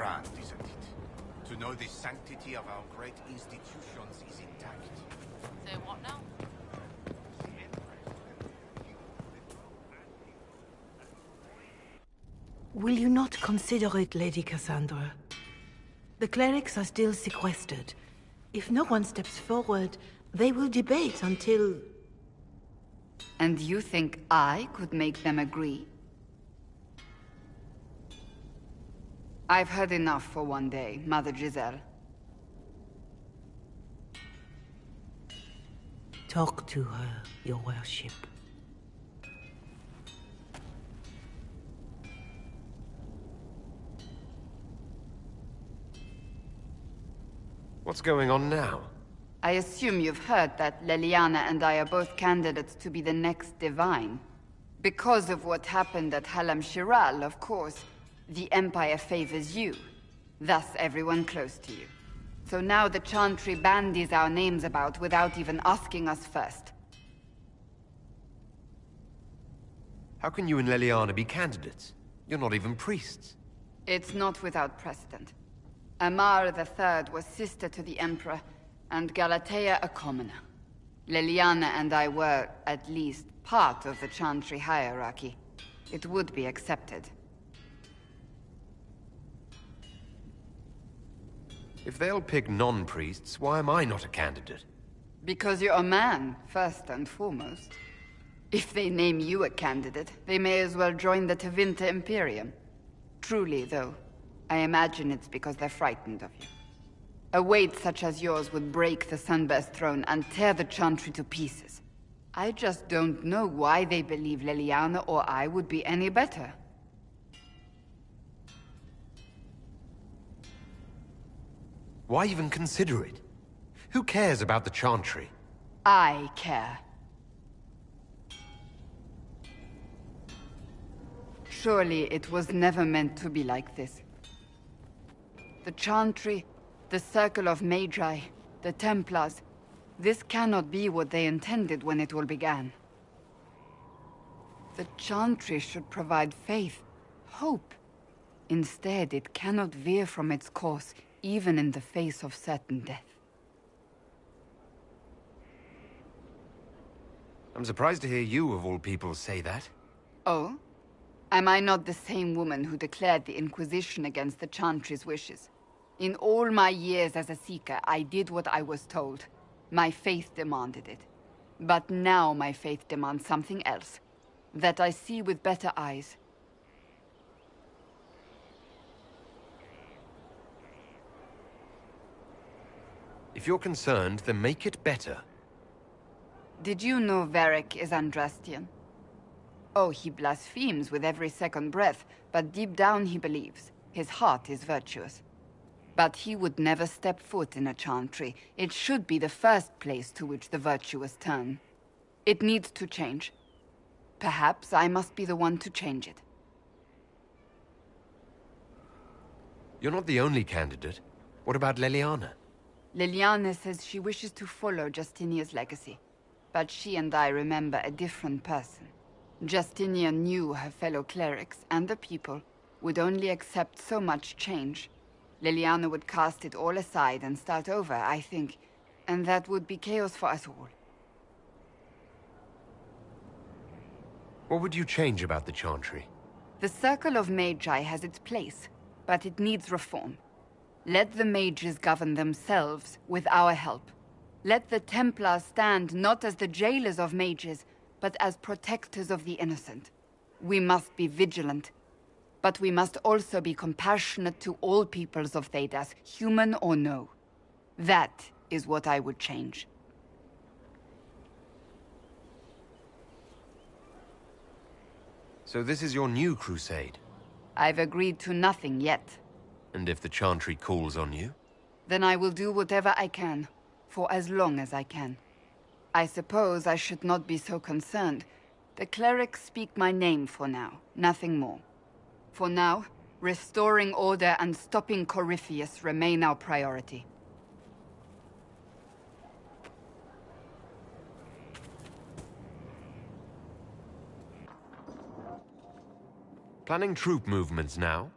grand, isn't it? To know the sanctity of our great institutions is intact. Say what now? Will you not consider it, Lady Cassandra? The clerics are still sequestered. If no one steps forward, they will debate until... And you think I could make them agree? I've heard enough for one day, Mother Giselle. Talk to her, your worship. What's going on now? I assume you've heard that Leliana and I are both candidates to be the next Divine. Because of what happened at Halam Shiral, of course, the Empire favors you. Thus everyone close to you. So now the Chantry bandies our names about without even asking us first. How can you and Leliana be candidates? You're not even priests. It's not without precedent. Amar III was sister to the Emperor, and Galatea a commoner. Leliana and I were, at least, part of the Chantry hierarchy. It would be accepted. If they'll pick non-priests, why am I not a candidate? Because you're a man, first and foremost. If they name you a candidate, they may as well join the Tevinter Imperium. Truly, though, I imagine it's because they're frightened of you. A weight such as yours would break the Sunburst throne and tear the Chantry to pieces. I just don't know why they believe Leliana or I would be any better. Why even consider it? Who cares about the Chantry? I care. Surely it was never meant to be like this. The Chantry, the Circle of Magi, the Templars, this cannot be what they intended when it all began. The Chantry should provide faith, hope. Instead, it cannot veer from its course, even in the face of certain death. I'm surprised to hear you, of all people, say that. Oh? Am I not the same woman who declared the Inquisition against the Chantry's wishes? In all my years as a Seeker, I did what I was told. My faith demanded it. But now my faith demands something else. That I see with better eyes. If you're concerned, then make it better. Did you know Varric is Andrastian? Oh, he blasphemes with every second breath, but deep down he believes. His heart is virtuous. But he would never step foot in a Chantry. It should be the first place to which the virtuous turn. It needs to change. Perhaps I must be the one to change it. You're not the only candidate. What about Leliana? Leliana says she wishes to follow Justinia's legacy. But she and I remember a different person. Justinia knew her fellow clerics and the people would only accept so much change. Leliana would cast it all aside and start over, I think. And that would be chaos for us all. What would you change about the Chantry? The Circle of Magi has its place, but it needs reform. Let the mages govern themselves with our help. Let the Templars stand not as the jailers of mages, but as protectors of the innocent. We must be vigilant. But we must also be compassionate to all peoples of Thedas, human or no. That is what I would change. So this is your new crusade? I've agreed to nothing yet. And if the Chantry calls on you? Then I will do whatever I can, for as long as I can. I suppose I should not be so concerned. The clerics speak my name for now, nothing more. For now, restoring order and stopping Corypheus remain our priority. Planning troop movements now?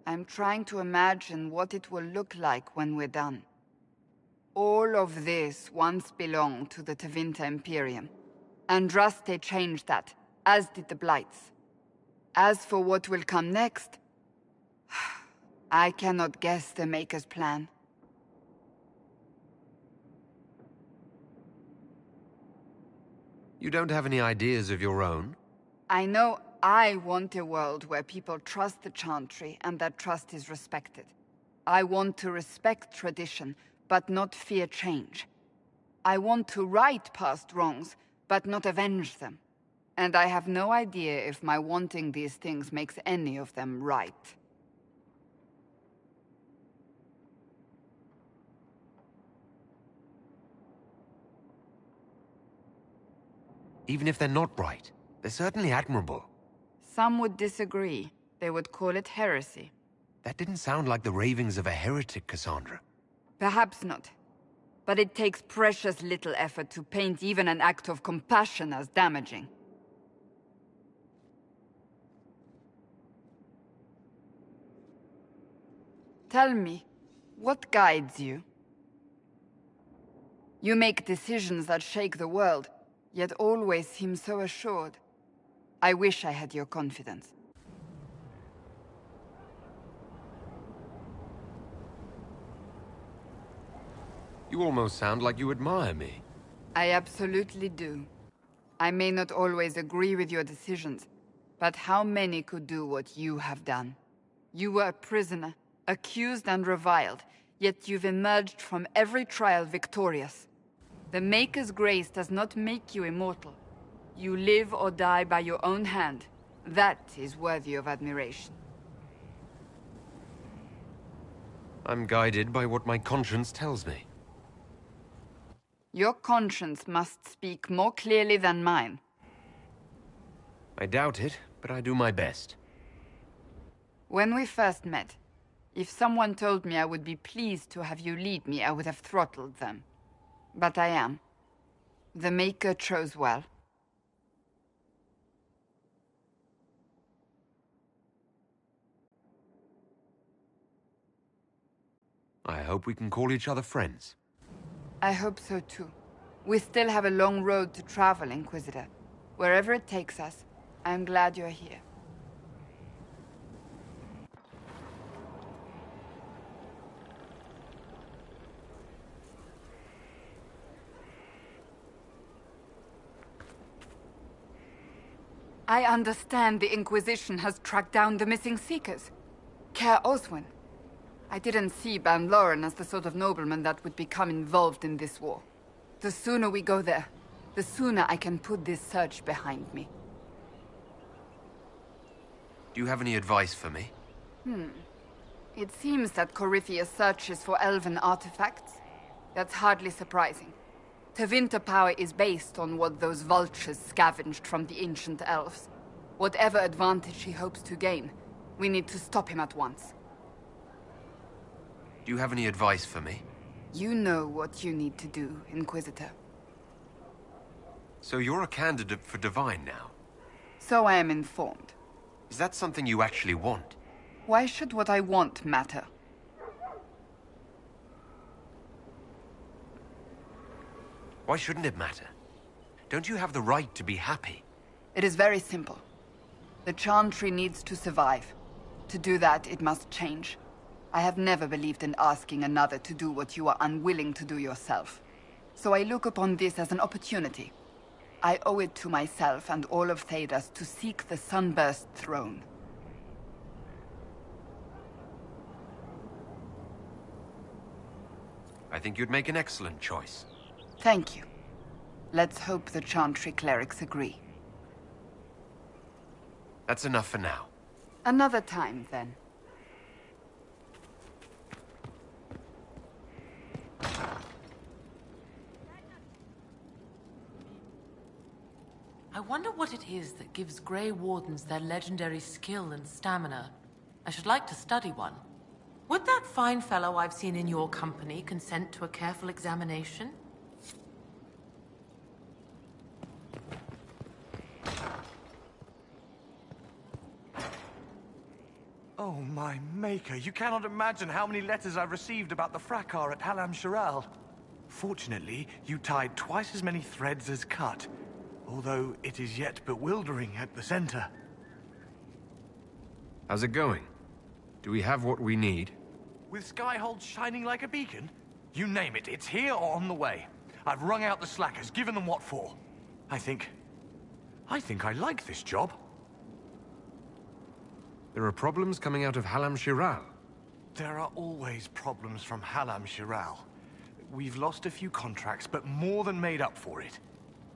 I'm trying to imagine what it will look like when we're done. All of this once belonged to the Tevinter Imperium. Andraste changed that, as did the Blights. As for what will come next, I cannot guess the Maker's plan. You don't have any ideas of your own? I know I want a world where people trust the Chantry and that trust is respected. I want to respect tradition, but not fear change. I want to right past wrongs, but not avenge them. And I have no idea if my wanting these things makes any of them right. Even if they're not right, they're certainly admirable. Some would disagree. They would call it heresy. That didn't sound like the ravings of a heretic, Cassandra. Perhaps not. But it takes precious little effort to paint even an act of compassion as damaging. Tell me, what guides you? You make decisions that shake the world, yet always seem so assured. I wish I had your confidence. You almost sound like you admire me. I absolutely do. I may not always agree with your decisions, but how many could do what you have done? You were a prisoner, accused and reviled, yet you've emerged from every trial victorious. The Maker's grace does not make you immortal. You live or die by your own hand. That is worthy of admiration. I'm guided by what my conscience tells me. Your conscience must speak more clearly than mine. I doubt it, but I do my best. When we first met, if someone told me I would be pleased to have you lead me, I would have throttled them. But I am. The Maker chose well. I hope we can call each other friends. I hope so too. We still have a long road to travel, Inquisitor. Wherever it takes us, I'm glad you're here. I understand the Inquisition has tracked down the missing Seekers. Care Oswin. I didn't see Ban Loren as the sort of nobleman that would become involved in this war. The sooner we go there, the sooner I can put this search behind me. Do you have any advice for me? It seems that Corypheus searches for elven artifacts. That's hardly surprising. Tevinter power is based on what those vultures scavenged from the ancient elves. Whatever advantage he hopes to gain, we need to stop him at once. Do you have any advice for me? You know what you need to do, Inquisitor. So you're a candidate for Divine now? So I am informed. Is that something you actually want? Why should what I want matter? Why shouldn't it matter? Don't you have the right to be happy? It is very simple. The Chantry needs to survive. To do that, it must change. I have never believed in asking another to do what you are unwilling to do yourself. So I look upon this as an opportunity. I owe it to myself and all of Thedas to seek the Sunburst throne. I think you'd make an excellent choice. Thank you. Let's hope the Chantry clerics agree. That's enough for now. Another time, then. I wonder what it is that gives Grey Wardens their legendary skill and stamina. I should like to study one. Would that fine fellow I've seen in your company consent to a careful examination? Oh, my maker. You cannot imagine how many letters I've received about the fracas at Halam Shiral. Fortunately, you tied twice as many threads as cut, although it is yet bewildering at the center. How's it going? Do we have what we need? With Skyhold shining like a beacon? You name it, it's here or on the way. I've wrung out the slackers, given them what for. I think I like this job. There are problems coming out of Halam Shiral. There are always problems from Halam Shiral. We've lost a few contracts, but more than made up for it.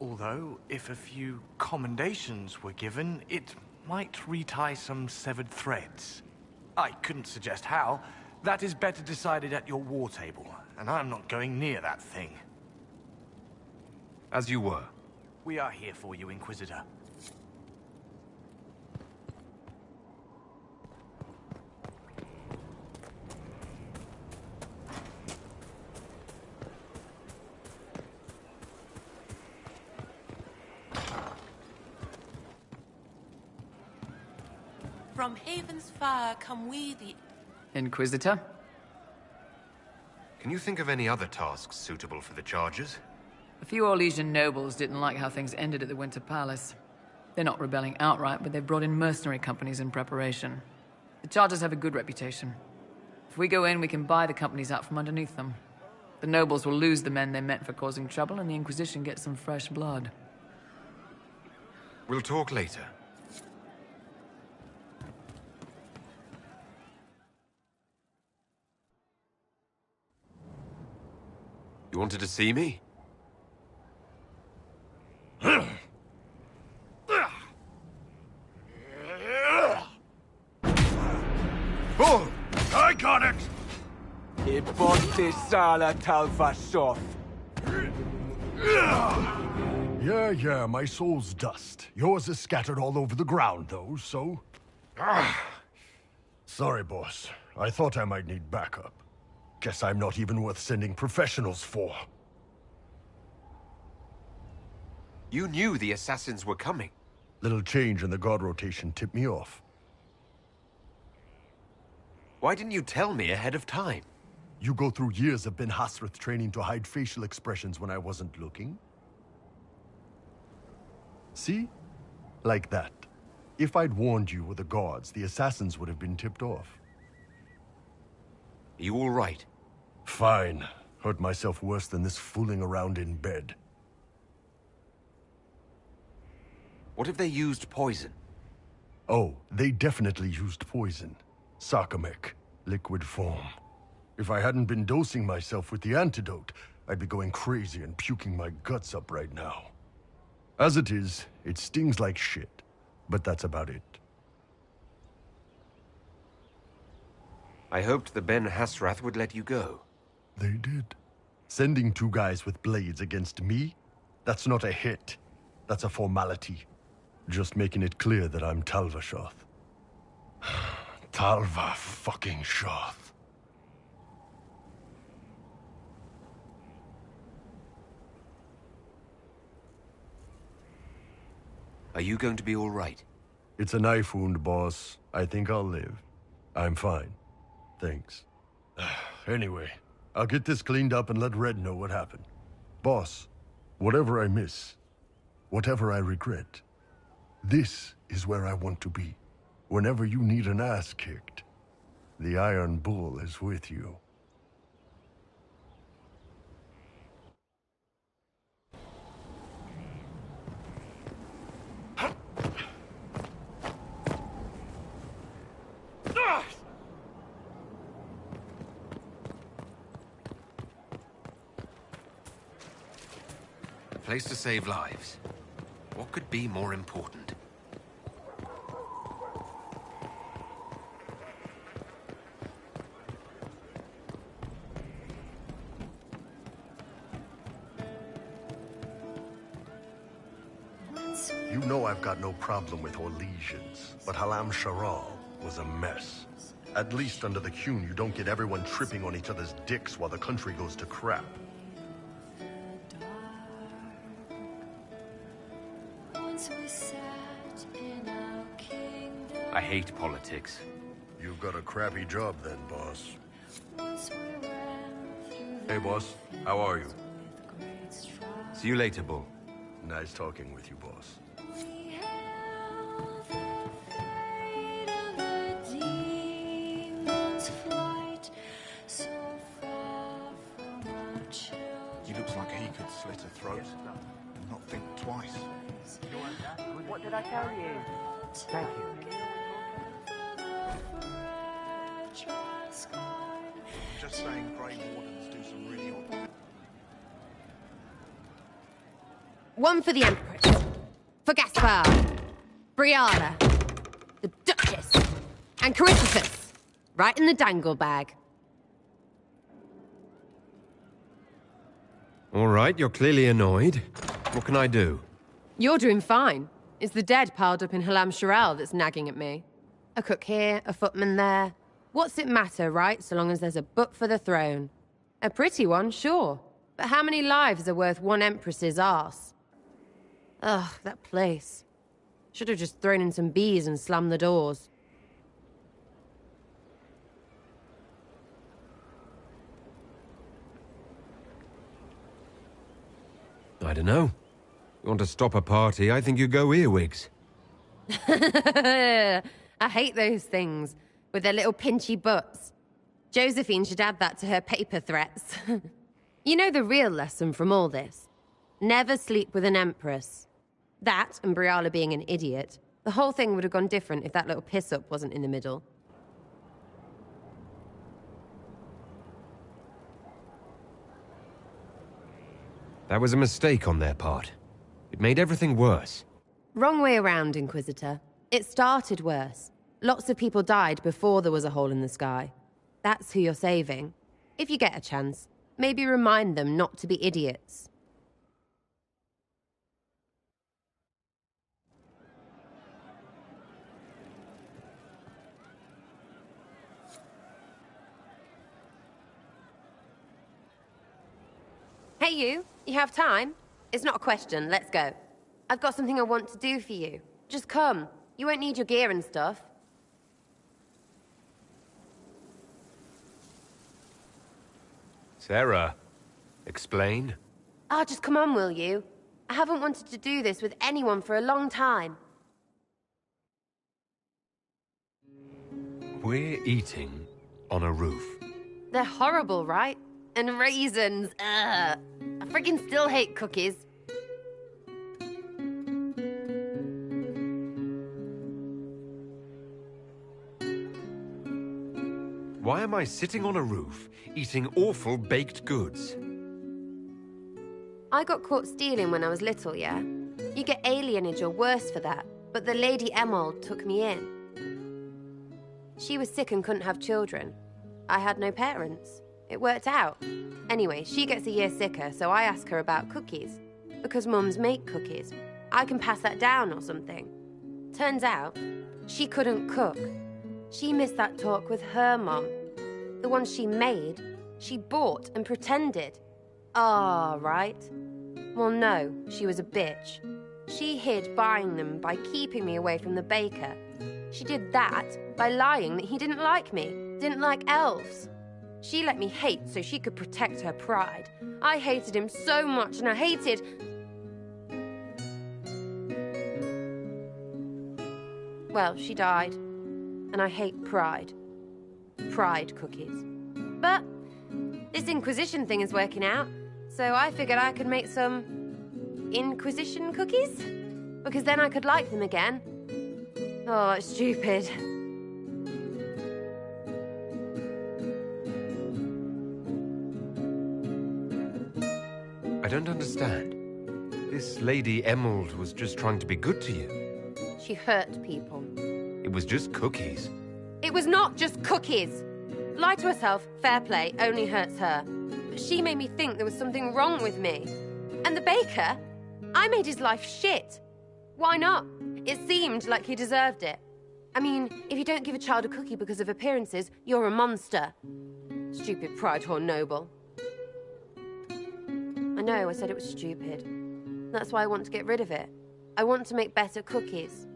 Although, if a few commendations were given, it might retie some severed threads. I couldn't suggest how. That is better decided at your war table, and I'm not going near that thing. As you were. We are here for you, Inquisitor. From Haven's fire come we the... Inquisitor? Can you think of any other tasks suitable for the charges? A few Orlesian nobles didn't like how things ended at the Winter Palace. They're not rebelling outright, but they've brought in mercenary companies in preparation. The Chargers have a good reputation. If we go in, we can buy the companies out from underneath them. The nobles will lose the men they meant for causing trouble, and the Inquisition gets some fresh blood. We'll talk later. You wanted to see me? Oh! I got it! Yeah, my soul's dust. Yours is scattered all over the ground, though, so... Sorry, boss. I thought I might need backup. Guess I'm not even worth sending professionals for. You knew the assassins were coming. Little change in the guard rotation tipped me off. Why didn't you tell me ahead of time? You go through years of Ben Hasrith training to hide facial expressions when I wasn't looking? See? Like that. If I'd warned you or the guards, the assassins would have been tipped off. Are you all right? Fine. Hurt myself worse than this fooling around in bed. What if they used poison? Oh, they definitely used poison. Sarcomec, liquid form. If I hadn't been dosing myself with the antidote, I'd be going crazy and puking my guts up right now. As it is, it stings like shit, but that's about it. I hoped the Ben Hasrath would let you go. They did. Sending two guys with blades against me? That's not a hit. That's a formality. Just making it clear that I'm Talva Shoth. Talva fucking Shoth. Are you going to be all right? It's a knife wound, boss. I think I'll live. I'm fine. Thanks. Anyway, I'll get this cleaned up and let Red know what happened. Boss, whatever I miss, whatever I regret, this is where I want to be. Whenever you need an ass kicked, the Iron Bull is with you. A place to save lives. What could be more important? You know I've got no problem with Orlesians, but Halam Shiral was a mess. At least under the Qun, you don't get everyone tripping on each other's dicks while the country goes to crap. I hate politics. You've got a crappy job then, boss. Hey, boss. How are you? See you later, Bull. Nice talking with you, boss. He looks like he could slit a throat and not think twice. What did I tell you? Thank you. Just saying Grey Wardens do some really odd... One for the Empress. For Gaspar. Briala. The Duchess. And Caritas. Right in the dangle bag. All right, you're clearly annoyed. What can I do? You're doing fine. It's the dead piled up in Halam Sharal that's nagging at me. A cook here, a footman there. What's it matter, right, so long as there's a butt for the throne? A pretty one, sure. But how many lives are worth one Empress's arse? Ugh, that place. Should have just thrown in some bees and slammed the doors. I don't know. You want to stop a party, I think you go earwigs. I hate those things, with their little pinchy butts. Josephine should add that to her paper threats. You know the real lesson from all this? Never sleep with an Empress. That, and Briala being an idiot. The whole thing would have gone different if that little piss-up wasn't in the middle. That was a mistake on their part. It made everything worse. Wrong way around, Inquisitor. It started worse. Lots of people died before there was a hole in the sky. That's who you're saving. If you get a chance, maybe remind them not to be idiots. Hey you have time? It's not a question, let's go. I've got something I want to do for you. Just come. You won't need your gear and stuff. Sarah, explain? Ah, just come on, will you? I haven't wanted to do this with anyone for a long time. We're eating on a roof. They're horrible, right? And raisins, ugh. I friggin' still hate cookies. Why am I sitting on a roof, eating awful baked goods? I got caught stealing when I was little, yeah? You get alienage or worse for that, but the Lady Emerald took me in. She was sick and couldn't have children. I had no parents. It worked out. Anyway, she gets a year sicker, so I ask her about cookies. Because mums make cookies. I can pass that down or something. Turns out, she couldn't cook. She missed that talk with her mom. The ones she made, she bought and pretended. Ah, right. Well, no, she was a bitch. She hid buying them by keeping me away from the baker. She did that by lying that he didn't like me, didn't like elves. She let me hate so she could protect her pride. I hated him so much, and I hated... Well, she died. And I hate pride. Pride cookies. But this Inquisition thing is working out, so I figured I could make some Inquisition cookies? Because then I could like them again. Oh, it's stupid. I don't understand. This Lady Emerald was just trying to be good to you. She hurt people. It was just cookies. It was not just cookies. Lie to herself, fair play, only hurts her. But she made me think there was something wrong with me. And the baker? I made his life shit. Why not? It seemed like he deserved it. I mean, if you don't give a child a cookie because of appearances, you're a monster. Stupid pride whore noble. I know, I said it was stupid. That's why I want to get rid of it. I want to make better cookies.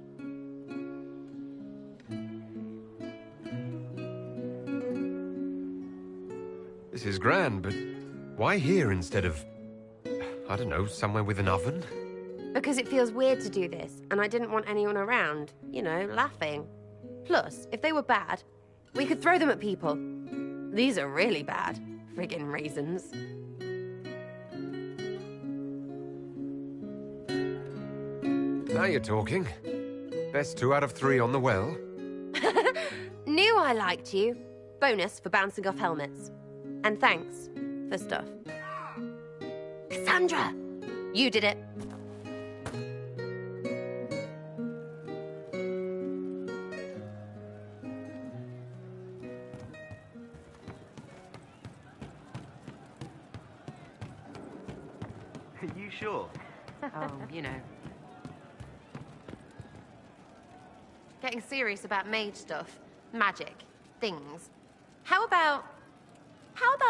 This is grand, but why here instead of, I don't know, somewhere with an oven? Because it feels weird to do this, and I didn't want anyone around, you know, laughing. Plus, if they were bad, we could throw them at people. These are really bad. Friggin' raisins. Now you're talking. Best 2 out of 3 on the well. Knew I liked you. Bonus for bouncing off helmets. And thanks for stuff. Cassandra! You did it. Are you sure? Oh, you know. Getting serious about mage stuff, magic, things. How about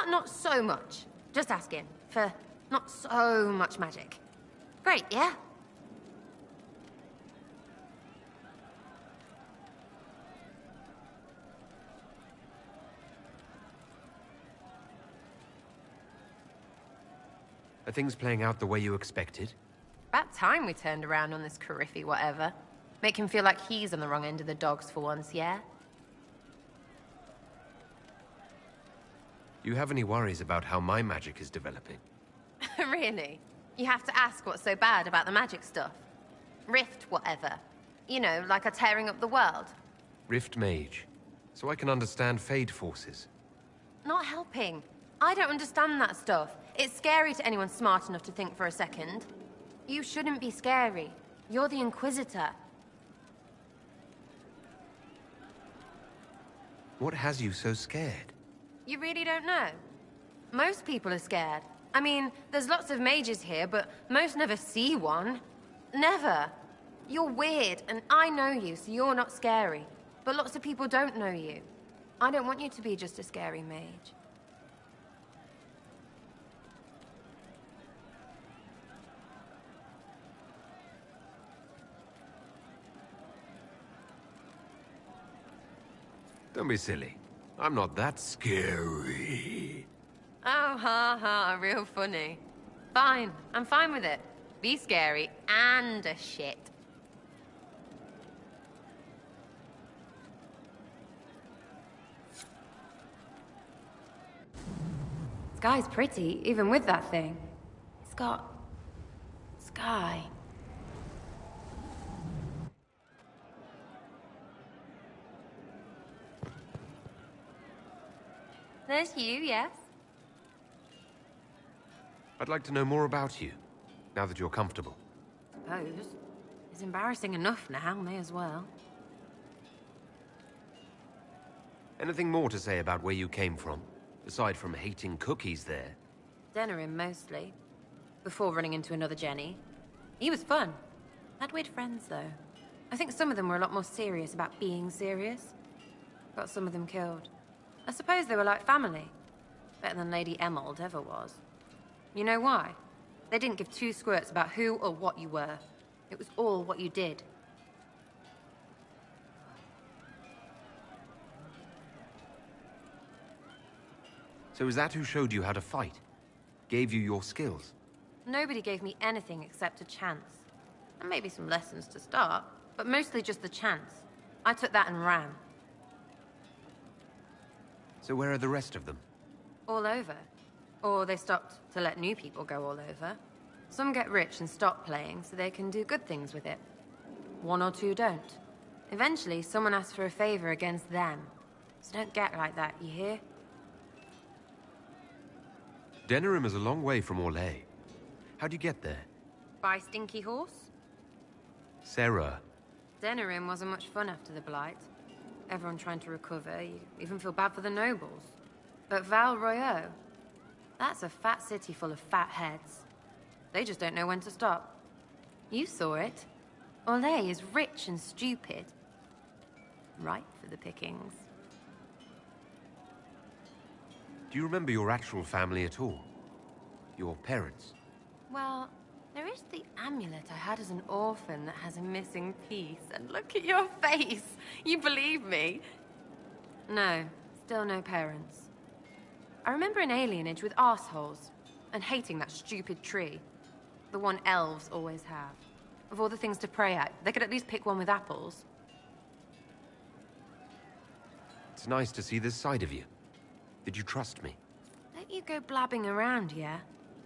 not so much? Just asking for not so much magic. Great, yeah? Are things playing out the way you expected? About time we turned around on this Carriffy whatever. Make him feel like he's on the wrong end of the dogs for once, yeah? You have any worries about how my magic is developing? Really? You have to ask what's so bad about the magic stuff. Rift whatever. You know, like a tearing up the world. Rift Mage. So I can understand Fade forces. Not helping. I don't understand that stuff. It's scary to anyone smart enough to think for a second. You shouldn't be scary. You're the Inquisitor. What has you so scared? You really don't know? Most people are scared. I mean, there's lots of mages here, but most never see one. Never. You're weird, and I know you, so you're not scary. But lots of people don't know you. I don't want you to be just a scary mage. Don't be silly. I'm not that scary. Oh, ha ha, real funny. Fine, I'm fine with it. Be scary and a shit. Sky's pretty, even with that thing. It's got... sky. There's you, yes? I'd like to know more about you, now that you're comfortable. Suppose. It's embarrassing enough now, may as well. Anything more to say about where you came from? Aside from hating cookies there. Denerim, mostly. Before running into another Jenny. He was fun. Had weird friends, though. I think some of them were a lot more serious about being serious. Got some of them killed. I suppose they were like family. Better than Lady Emerald ever was. You know why? They didn't give 2 squirts about who or what you were. It was all what you did. So is that who showed you how to fight? Gave you your skills? Nobody gave me anything except a chance. And maybe some lessons to start, but mostly just the chance. I took that and ran. So where are the rest of them? All over. Or they stopped to let new people go all over. Some get rich and stop playing so they can do good things with it. 1 or 2 don't. Eventually, someone asks for a favor against them. So don't get like that, you hear? Denerim is a long way from Orlais. How'd you get there? By Stinky Horse? Sarah. Denerim wasn't much fun after the Blight. Everyone trying to recover, you even feel bad for the nobles. But Val Royeaux, that's a fat city full of fat heads. They just don't know when to stop. You saw it. Orlais is rich and stupid. Ripe for the pickings. Do you remember your actual family at all? Your parents? Well, there is the amulet I had as an orphan that has a missing piece. And look at your face! You believe me? No, still no parents. I remember an alienage with arseholes, and hating that stupid tree. The one elves always have. Of all the things to pray at, they could at least pick one with apples. It's nice to see this side of you. Did you trust me? Don't you go blabbing around, yeah?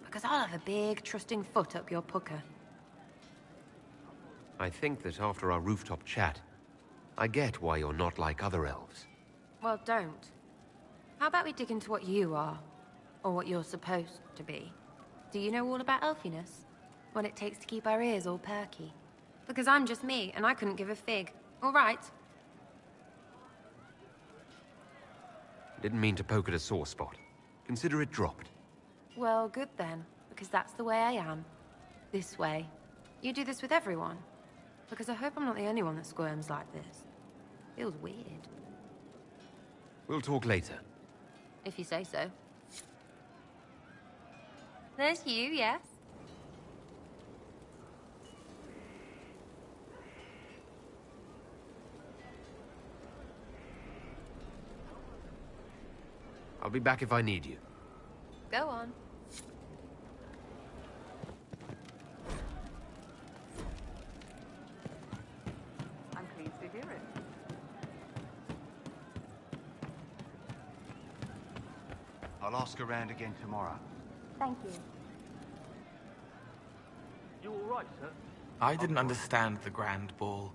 Because I'll have a big, trusting foot up your pucker. I think that after our rooftop chat, I get why you're not like other elves. Well, don't. How about we dig into what you are? Or what you're supposed to be? Do you know all about elfiness? What it takes to keep our ears all perky? Because I'm just me, and I couldn't give a fig. All right? Didn't mean to poke at a sore spot. Consider it dropped. Well, good then. Because that's the way I am. This way. You do this with everyone. Because I hope I'm not the only one that squirms like this. Feels weird. We'll talk later. If you say so. There's you, yes? I'll be back if I need you. Go on. I'm pleased to hear it. I'll ask around again tomorrow. Thank you. You all right, sir? I didn't understand the Grand Ball.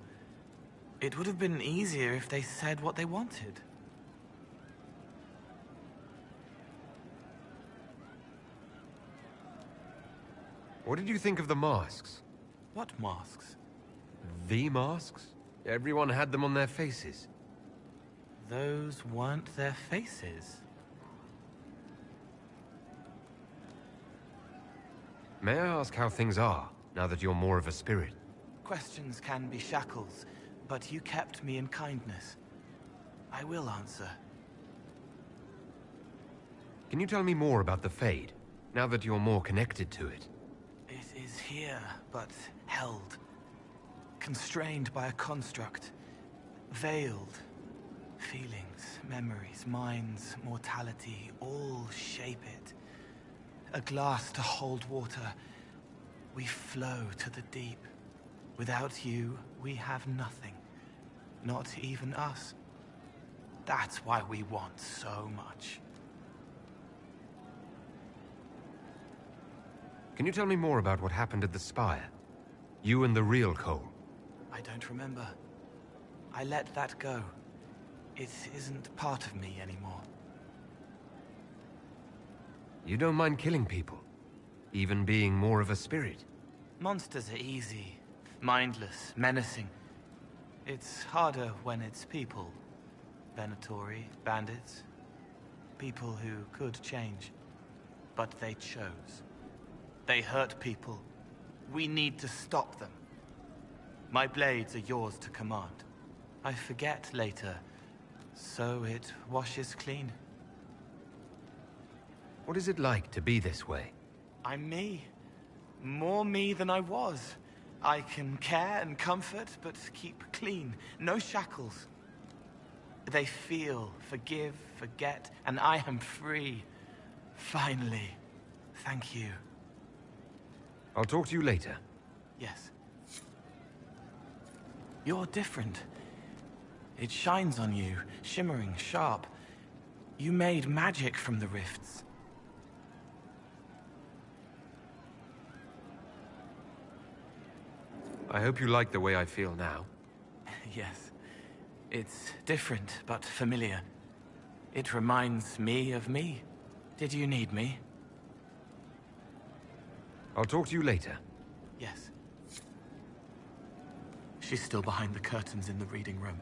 It would have been easier if they said what they wanted. What did you think of the masks? What masks? The masks? Everyone had them on their faces. Those weren't their faces. May I ask how things are, now that you're more of a spirit? Questions can be shackles, but you kept me in kindness. I will answer. Can you tell me more about the Fade, now that you're more connected to it? It is here, but held. Constrained by a construct. Veiled. Feelings, memories, minds, mortality, all shape it. A glass to hold water. We flow to the deep. Without you, we have nothing. Not even us. That's why we want so much. Can you tell me more about what happened at the Spire? You and the real Cole. I don't remember. I let that go. It isn't part of me anymore. You don't mind killing people? Even being more of a spirit? Monsters are easy, mindless, menacing. It's harder when it's people. Venatori, bandits. People who could change. But they chose. They hurt people. We need to stop them. My blades are yours to command. I forget later, so it washes clean. What is it like to be this way? I'm me. More me than I was. I can care and comfort, but keep clean. No shackles. They feel, forgive, forget, and I am free. Finally. Thank you. I'll talk to you later. Yes. You're different. It shines on you, shimmering, sharp. You made magic from the rifts. I hope you like the way I feel now. Yes. It's different, but familiar. It reminds me of me. Did you need me? I'll talk to you later. Yes. She's still behind the curtains in the reading room,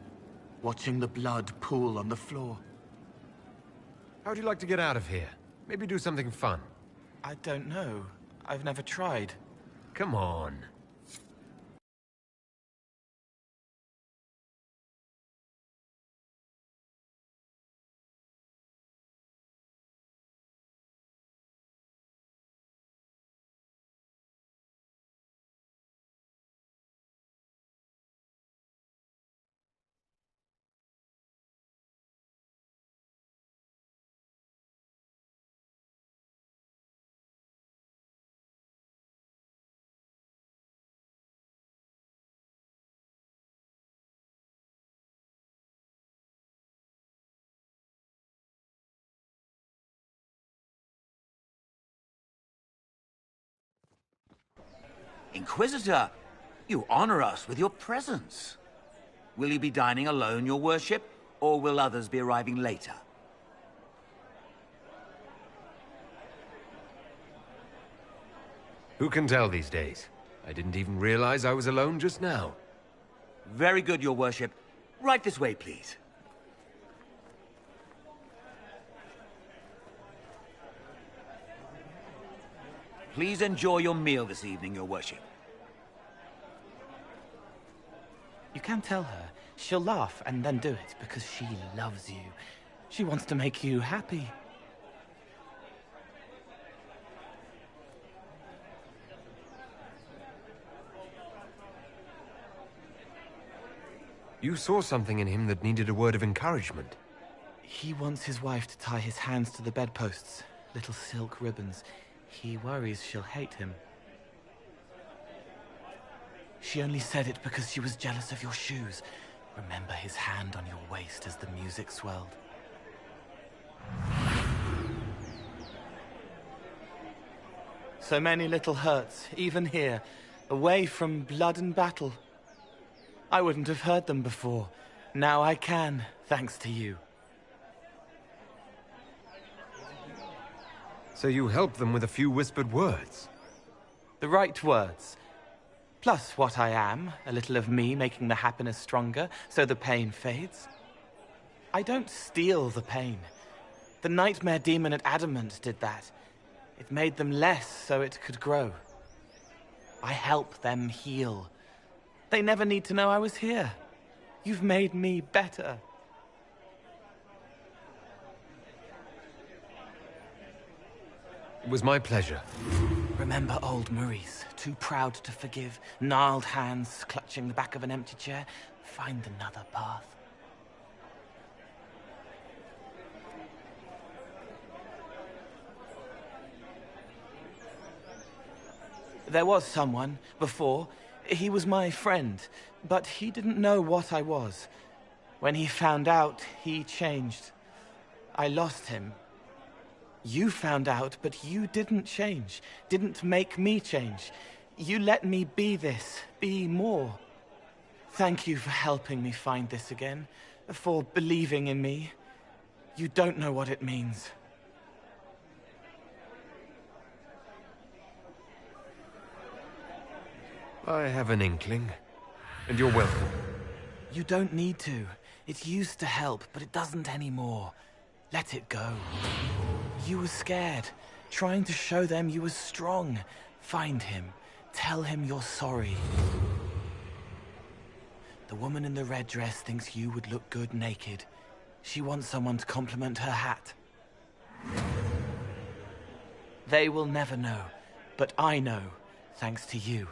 watching the blood pool on the floor. How'd you like to get out of here? Maybe do something fun. I don't know. I've never tried. Come on. Inquisitor, you honor us with your presence. Will you be dining alone, your worship, or will others be arriving later? Who can tell these days? I didn't even realize I was alone just now. Very good, your worship. Right this way, please. Please enjoy your meal this evening, your worship. You can tell her. She'll laugh and then do it because she loves you. She wants to make you happy. You saw something in him that needed a word of encouragement. He wants his wife to tie his hands to the bedposts, little silk ribbons. He worries she'll hate him. She only said it because she was jealous of your shoes. Remember his hand on your waist as the music swelled. So many little hurts, even here, away from blood and battle. I wouldn't have heard them before. Now I can, thanks to you. So you helped them with a few whispered words? The right words. Plus what I am, a little of me making the happiness stronger, so the pain fades. I don't steal the pain. The nightmare demon at Adamant did that. It made them less so it could grow. I help them heal. They never need to know I was here. You've made me better. It was my pleasure. Remember old Maurice, too proud to forgive, gnarled hands clutching the back of an empty chair? Find another path. There was someone, before. He was my friend, but he didn't know what I was. When he found out, he changed. I lost him. You found out, but you didn't change. Didn't make me change. You let me be this, be more. Thank you for helping me find this again, for believing in me. You don't know what it means. I have an inkling, and you're welcome. You don't need to. It used to help, but it doesn't anymore. Let it go. You were scared, trying to show them you were strong. Find him. Tell him you're sorry. The woman in the red dress thinks you would look good naked. She wants someone to compliment her hat. They will never know, but I know, thanks to you.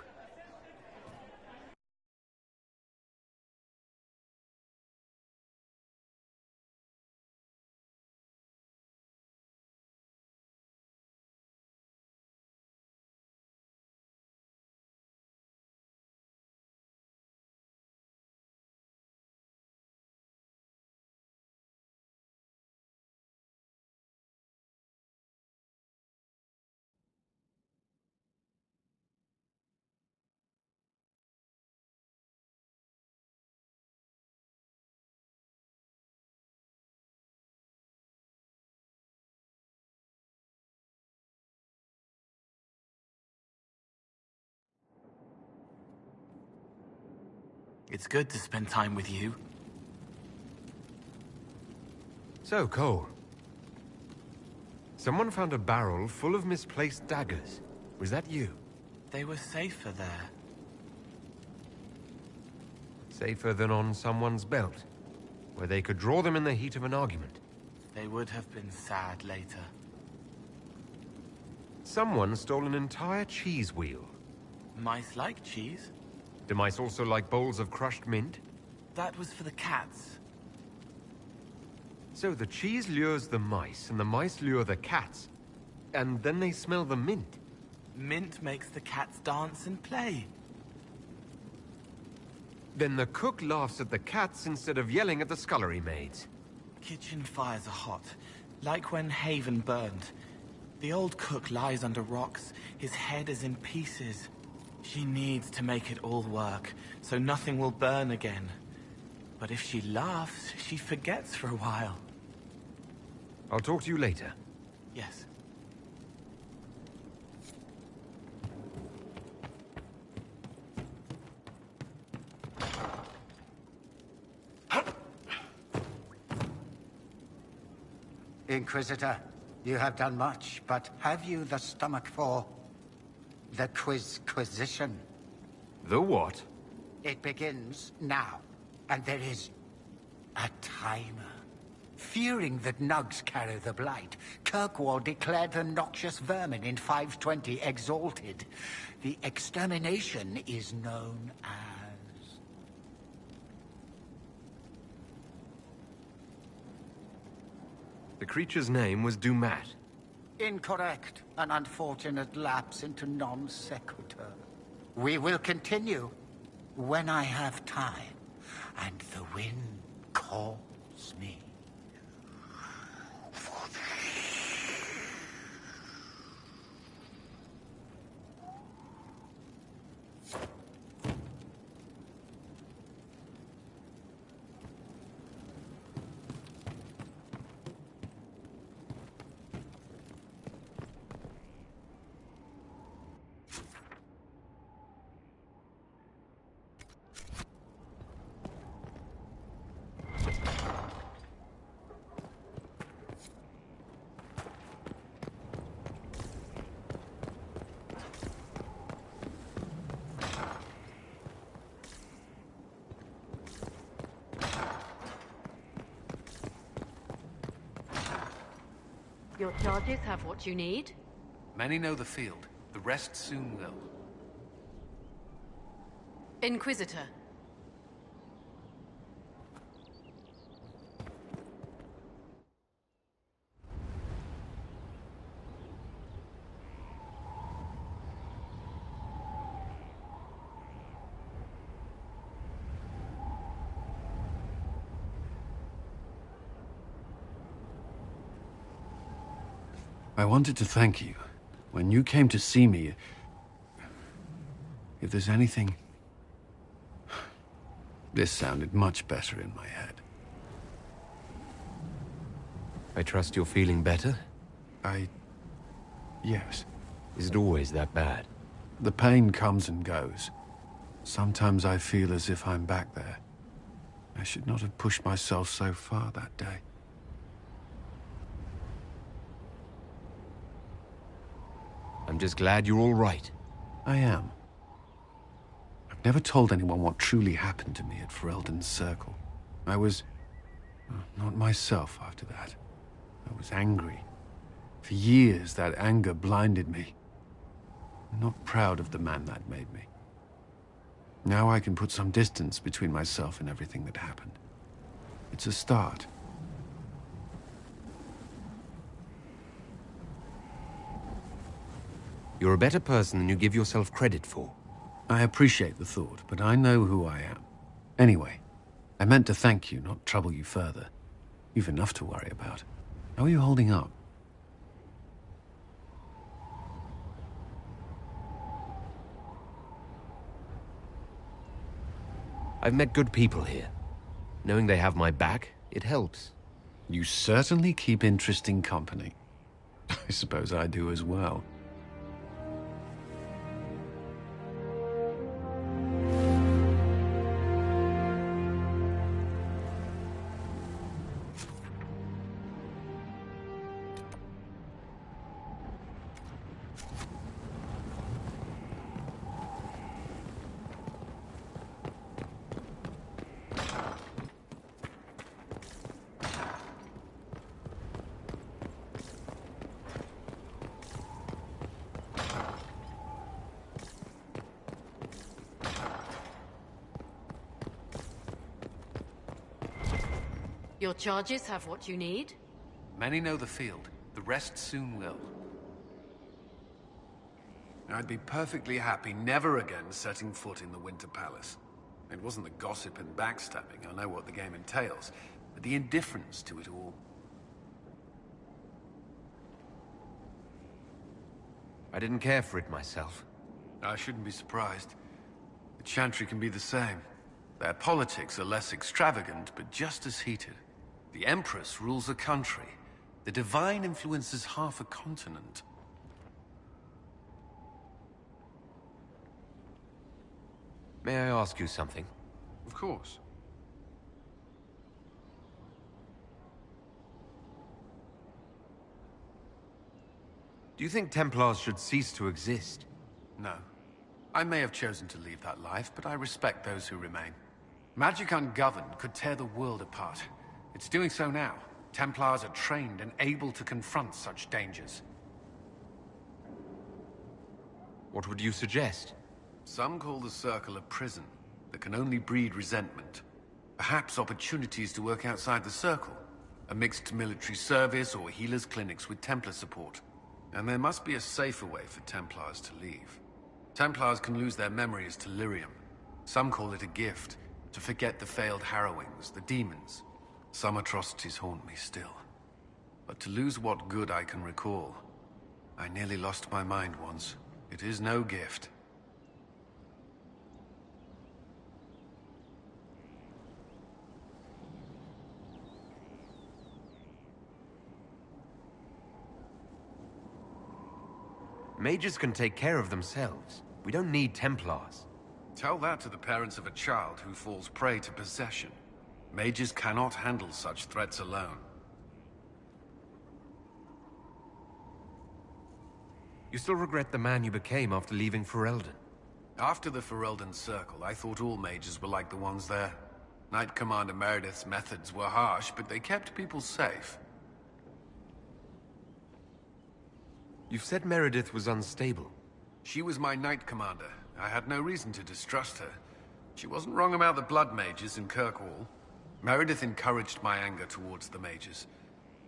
It's good to spend time with you. So, Cole. Someone found a barrel full of misplaced daggers. Was that you? They were safer there. Safer than on someone's belt, where they could draw them in the heat of an argument. They would have been sad later. Someone stole an entire cheese wheel. Mice like cheese? Do mice also like bowls of crushed mint? That was for the cats. So the cheese lures the mice, and the mice lure the cats. And then they smell the mint. Mint makes the cats dance and play. Then the cook laughs at the cats instead of yelling at the scullery maids. Kitchen fires are hot, like when Haven burned. The old cook lies under rocks. His head is in pieces. She needs to make it all work, so nothing will burn again. But if she laughs, she forgets for a while. I'll talk to you later. Yes. Inquisitor, you have done much, but have you the stomach for the Quizquisition? The what? It begins now, and there is a timer. Fearing that nugs carry the blight, Kirkwall declared the noxious vermin in 520 exalted. The extermination is known as... The creature's name was Dumat. Incorrect. An unfortunate lapse into non sequitur. We will continue when I have time, and the wind calls me. Your charges have what you need. Many know the field. The rest soon will. Inquisitor. I wanted to thank you. When you came to see me, if there's anything... This sounded much better in my head. I trust you're feeling better? Yes. Is it always that bad? The pain comes and goes. Sometimes I feel as if I'm back there. I should not have pushed myself so far that day. I'm just glad you're all right. I am. I've never told anyone what truly happened to me at Ferelden's Circle. I was... not myself after that. I was angry. For years, that anger blinded me. I'm not proud of the man that made me. Now I can put some distance between myself and everything that happened. It's a start. You're a better person than you give yourself credit for. I appreciate the thought, but I know who I am. Anyway, I meant to thank you, not trouble you further. You've enough to worry about. How are you holding up? I've met good people here. Knowing they have my back, it helps. You certainly keep interesting company. I suppose I do as well. Your charges have what you need. Many know the field. The rest soon will. I'd be perfectly happy never again setting foot in the Winter Palace. It wasn't the gossip and backstabbing, I know what the game entails, but the indifference to it all. I didn't care for it myself. I shouldn't be surprised. The Chantry can be the same. Their politics are less extravagant, but just as heated. The Empress rules a country. The Divine influences half a continent. May I ask you something? Of course. Do you think Templars should cease to exist? No. I may have chosen to leave that life, but I respect those who remain. Magic ungoverned could tear the world apart. It's doing so now. Templars are trained and able to confront such dangers. What would you suggest? Some call the Circle a prison that can only breed resentment. Perhaps opportunities to work outside the Circle. A mixed military service or healers' clinics with Templar support. And there must be a safer way for Templars to leave. Templars can lose their memory as delirium. Some call it a gift, to forget the failed harrowings, the demons. Some atrocities haunt me still. But to lose what good I can recall, I nearly lost my mind once. It is no gift. Mages can take care of themselves. We don't need Templars. Tell that to the parents of a child who falls prey to possession. Mages cannot handle such threats alone. You still regret the man you became after leaving Ferelden? After the Ferelden Circle, I thought all mages were like the ones there. Knight Commander Meredith's methods were harsh, but they kept people safe. You've said Meredith was unstable. She was my Knight Commander. I had no reason to distrust her. She wasn't wrong about the Blood Mages in Kirkwall. Meredith encouraged my anger towards the mages.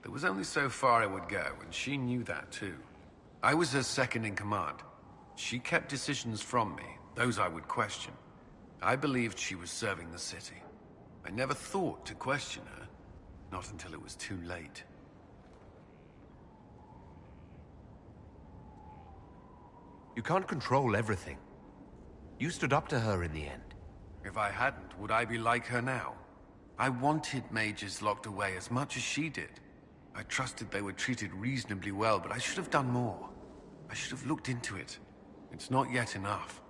There was only so far I would go, and she knew that too. I was her second in command. She kept decisions from me, those I would question. I believed she was serving the city. I never thought to question her, not until it was too late. You can't control everything. You stood up to her in the end. If I hadn't, would I be like her now? I wanted mages locked away as much as she did. I trusted they were treated reasonably well, but I should have done more. I should have looked into it. It's not yet enough.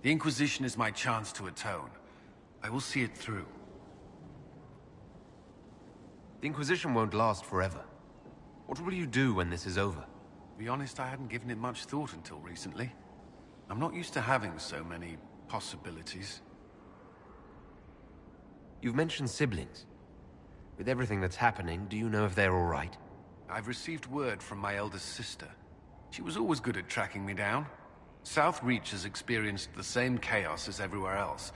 The Inquisition is my chance to atone. I will see it through. The Inquisition won't last forever. What will you do when this is over? To be honest, I hadn't given it much thought until recently. I'm not used to having so many possibilities. You've mentioned siblings. With everything that's happening, do you know if they're all right? I've received word from my eldest sister. She was always good at tracking me down. South Reach has experienced the same chaos as everywhere else.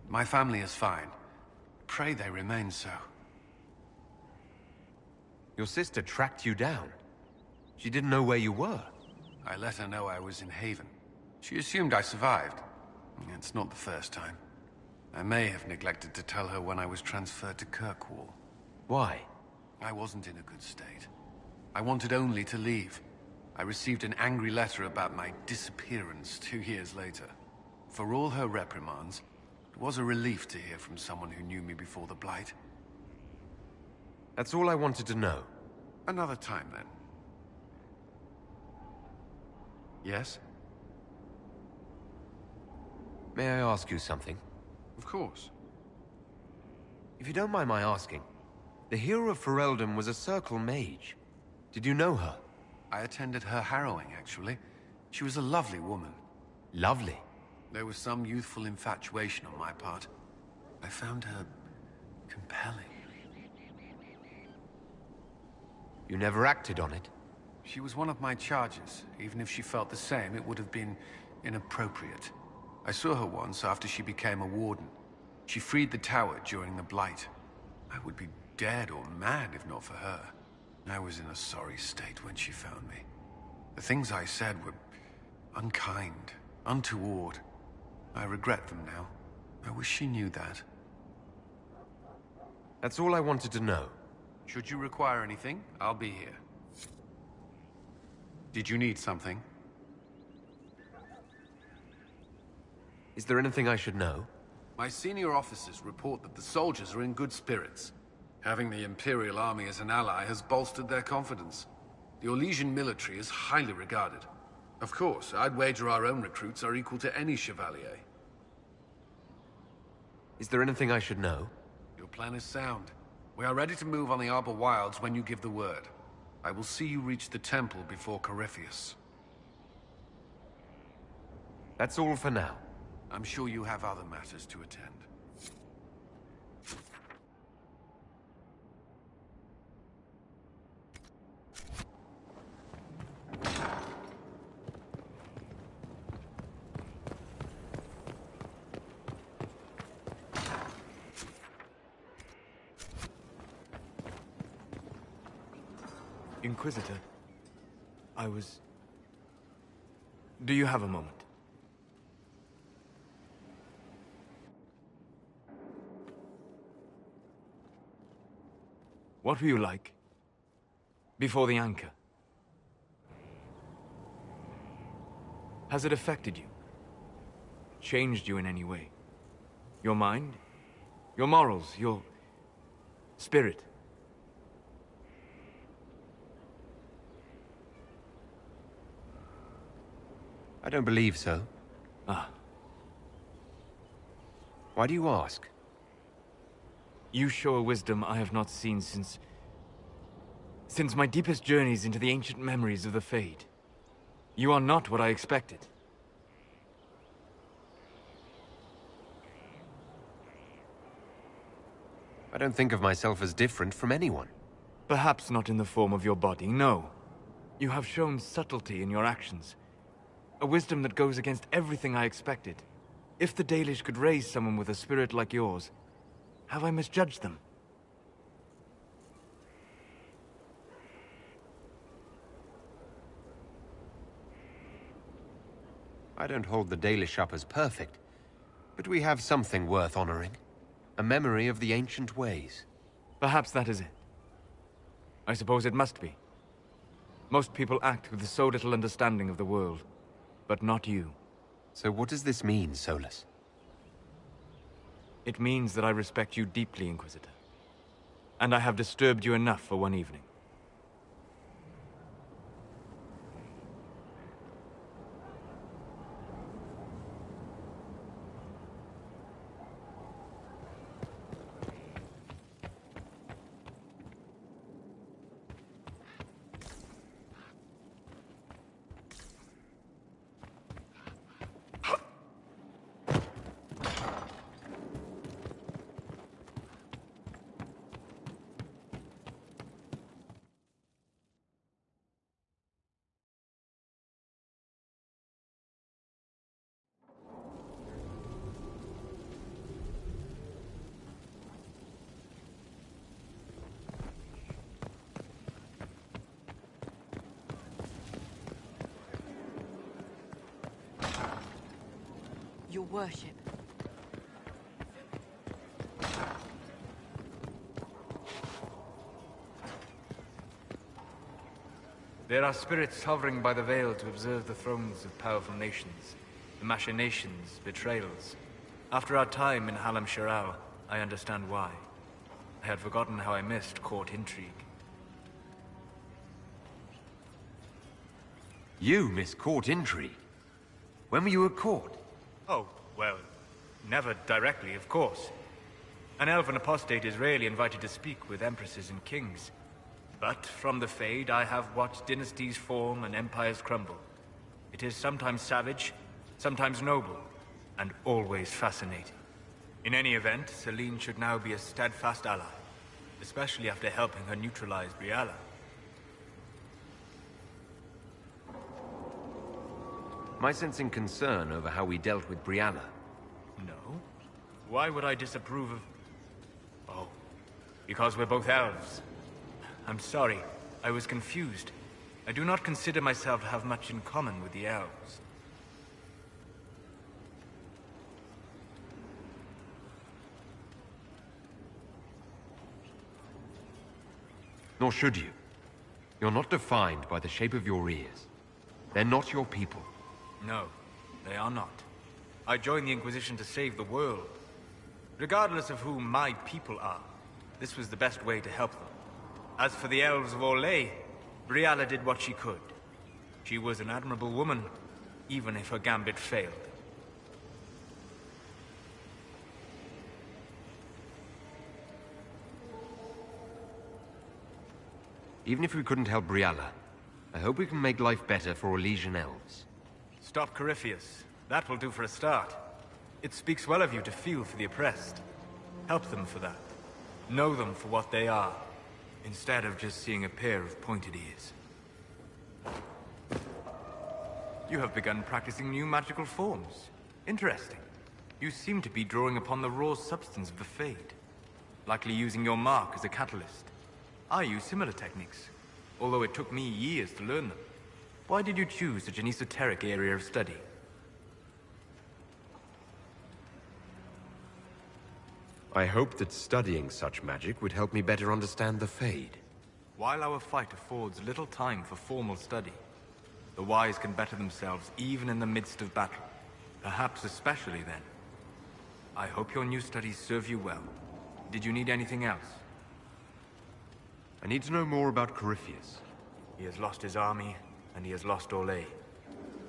My family is fine. Pray they remain so. Your sister tracked you down. She didn't know where you were. I let her know I was in Haven. She assumed I survived. It's not the first time. I may have neglected to tell her when I was transferred to Kirkwall. Why? I wasn't in a good state. I wanted only to leave. I received an angry letter about my disappearance 2 years later. For all her reprimands, it was a relief to hear from someone who knew me before the Blight. That's all I wanted to know. Another time, then. Yes? May I ask you something? Of course. If you don't mind my asking, the hero of Ferelden was a Circle mage. Did you know her? I attended her harrowing, actually. She was a lovely woman. Lovely? There was some youthful infatuation on my part. I found her compelling. You never acted on it? She was one of my charges. Even if she felt the same, it would have been inappropriate. I saw her once after she became a warden. She freed the tower during the Blight. I would be dead or mad if not for her. I was in a sorry state when she found me. The things I said were unkind, untoward. I regret them now. I wish she knew that. That's all I wanted to know. Should you require anything, I'll be here. Did you need something? Is there anything I should know? My senior officers report that the soldiers are in good spirits. Having the Imperial Army as an ally has bolstered their confidence. The Orlesian military is highly regarded. Of course, I'd wager our own recruits are equal to any Chevalier. Is there anything I should know? Your plan is sound. We are ready to move on the Arbor Wilds when you give the word. I will see you reach the temple before Corypheus. That's all for now. I'm sure you have other matters to attend. Inquisitor, Do you have a moment? What were you like before the anchor? Has it affected you? Changed you in any way? Your mind? Your morals? Your spirit? I don't believe so. Ah. Why do you ask? You show a wisdom I have not seen since my deepest journeys into the ancient memories of the Fade. You are not what I expected. I don't think of myself as different from anyone. Perhaps not in the form of your body, no. You have shown subtlety in your actions. A wisdom that goes against everything I expected. If the Dalish could raise someone with a spirit like yours, have I misjudged them? I don't hold the Dalish up as perfect, but we have something worth honoring. A memory of the ancient ways. Perhaps that is it. I suppose it must be. Most people act with so little understanding of the world, but not you. So what does this mean, Solus? It means that I respect you deeply, Inquisitor. And I have disturbed you enough for one evening. Your worship. There are spirits hovering by the veil to observe the thrones of powerful nations, the machinations, betrayals. After our time in Halam Shiral, I understand why. I had forgotten how I missed court intrigue. You miss court intrigue? When were you at court? Oh, well, never directly, of course. An elven apostate is rarely invited to speak with empresses and kings. But from the Fade, I have watched dynasties form and empires crumble. It is sometimes savage, sometimes noble, and always fascinating. In any event, Celine should now be a steadfast ally, especially after helping her neutralize Briala. Am I sensing concern over how we dealt with Brianna? No. Why would I disapprove of... Oh, because we're both elves. I'm sorry, I was confused. I do not consider myself to have much in common with the elves. Nor should you. You're not defined by the shape of your ears. They're not your people. No, they are not. I joined the Inquisition to save the world. Regardless of who my people are, this was the best way to help them. As for the elves of Orlais, Brialla did what she could. She was an admirable woman, even if her gambit failed. Even if we couldn't help Brialla, I hope we can make life better for Orlesian elves. Stop Corypheus. That will do for a start. It speaks well of you to feel for the oppressed. Help them for that. Know them for what they are, instead of just seeing a pair of pointed ears. You have begun practicing new magical forms. Interesting. You seem to be drawing upon the raw substance of the Fade. Likely using your mark as a catalyst. I use similar techniques, although it took me years to learn them. Why did you choose such an esoteric area of study? I hoped that studying such magic would help me better understand the Fade. While our fight affords little time for formal study, the wise can better themselves even in the midst of battle. Perhaps especially then. I hope your new studies serve you well. Did you need anything else? I need to know more about Corypheus. He has lost his army, and he has lost Orlais.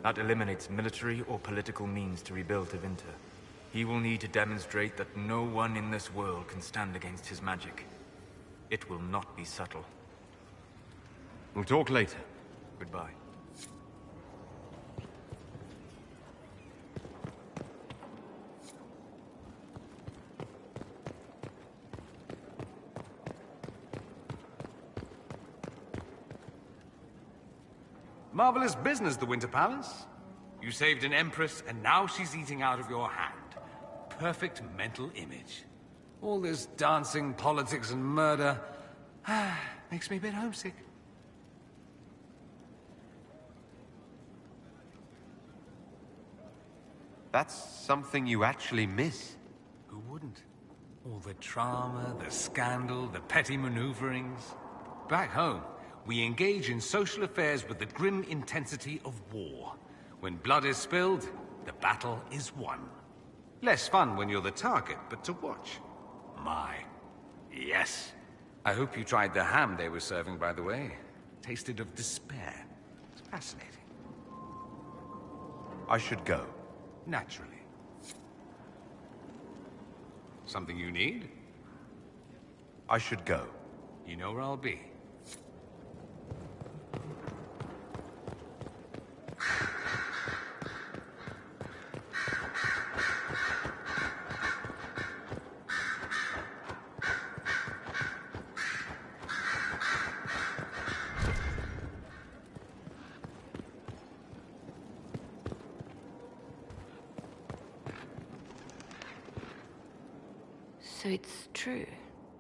That eliminates military or political means to rebuild Tevinter. He will need to demonstrate that no one in this world can stand against his magic. It will not be subtle. We'll talk later. Goodbye. Marvelous business, the Winter Palace. You saved an empress, and now she's eating out of your hand. Perfect mental image. All this dancing, politics, and murder... makes me a bit homesick. That's something you actually miss. Who wouldn't? All the drama, the scandal, the petty maneuverings. Back home, we engage in social affairs with the grim intensity of war. When blood is spilled, the battle is won. Less fun when you're the target, but to watch. My, yes. I hope you tried the ham they were serving, by the way. Tasted of despair. It's fascinating. I should go. Naturally. Something you need? I should go. You know where I'll be. So it's true.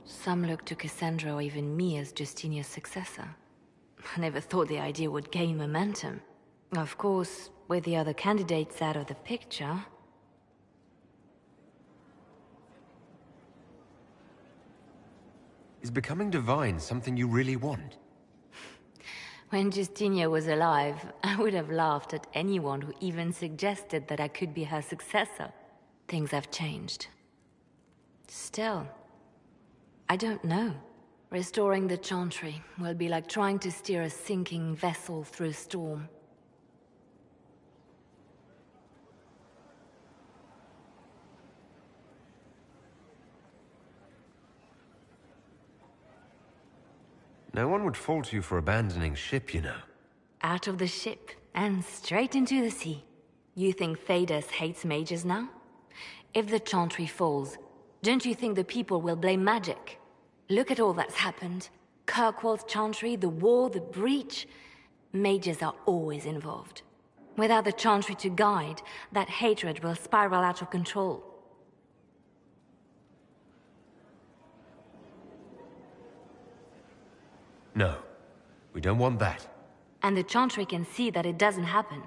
Some look to Cassandra or even me as Justinia's successor. I never thought the idea would gain momentum. Of course, with the other candidates out of the picture... Is becoming divine something you really want? When Justinia was alive, I would have laughed at anyone who even suggested that I could be her successor. Things have changed. Still, I don't know. Restoring the Chantry will be like trying to steer a sinking vessel through a storm. No one would fault you for abandoning ship, you know. Out of the ship, and straight into the sea. You think Thedas hates mages now? If the Chantry falls, don't you think the people will blame magic? Look at all that's happened. Kirkwall's Chantry, the war, the breach. Mages are always involved. Without the Chantry to guide, that hatred will spiral out of control. No, we don't want that. And the Chantry can see that it doesn't happen.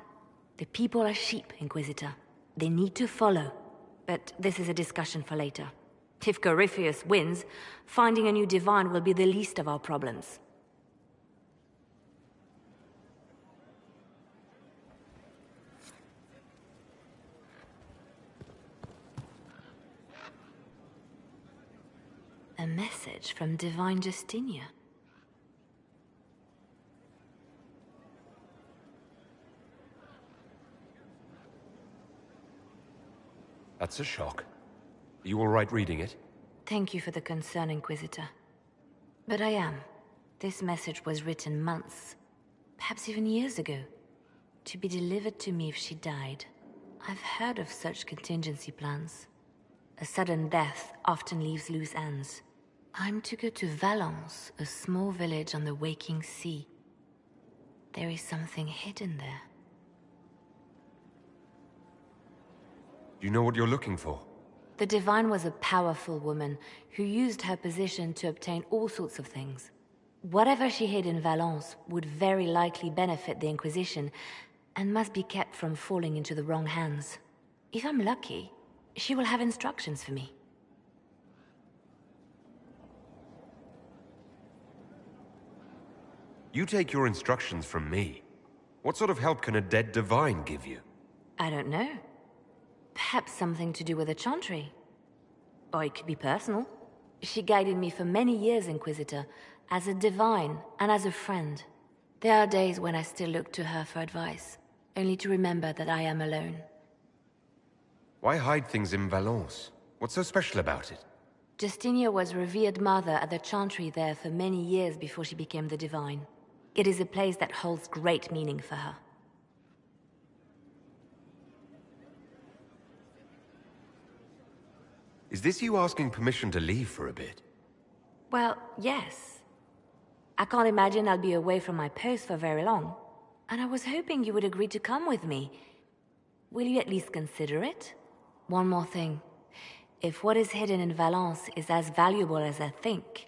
The people are sheep, Inquisitor. They need to follow. But this is a discussion for later. If Corypheus wins, finding a new divine will be the least of our problems. A message from Divine Justinia. That's a shock. Are you all right reading it? Thank you for the concern, Inquisitor. But I am. This message was written months, perhaps even years ago, to be delivered to me if she died. I've heard of such contingency plans. A sudden death often leaves loose ends. I'm to go to Valence, a small village on the waking sea. There is something hidden there. Do you know what you're looking for? The Divine was a powerful woman who used her position to obtain all sorts of things. Whatever she hid in Valence would very likely benefit the Inquisition and must be kept from falling into the wrong hands. If I'm lucky, she will have instructions for me. You take your instructions from me. What sort of help can a dead divine give you? I don't know. Perhaps something to do with the Chantry. Or it could be personal. She guided me for many years, Inquisitor, as a divine and as a friend. There are days when I still look to her for advice, only to remember that I am alone. Why hide things in Valence? What's so special about it? Justinia was revered mother at the Chantry there for many years before she became the Divine. It is a place that holds great meaning for her. Is this you asking permission to leave for a bit? Well, yes. I can't imagine I'll be away from my post for very long. And I was hoping you would agree to come with me. Will you at least consider it? One more thing. If what is hidden in Valence is as valuable as I think,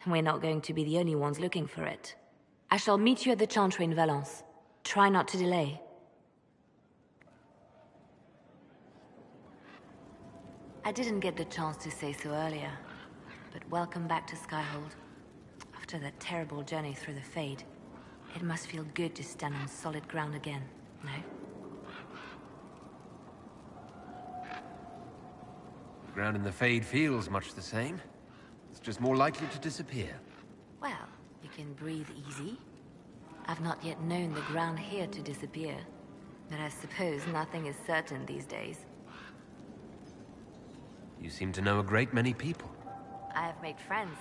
we're not going to be the only ones looking for it. I shall meet you at the Chantry in Valence. Try not to delay. I didn't get the chance to say so earlier, but welcome back to Skyhold. After that terrible journey through the Fade, it must feel good to stand on solid ground again, no? The ground in the Fade feels much the same. It's just more likely to disappear. Well, you can breathe easy. I've not yet known the ground here to disappear, but I suppose nothing is certain these days. You seem to know a great many people. I have made friends,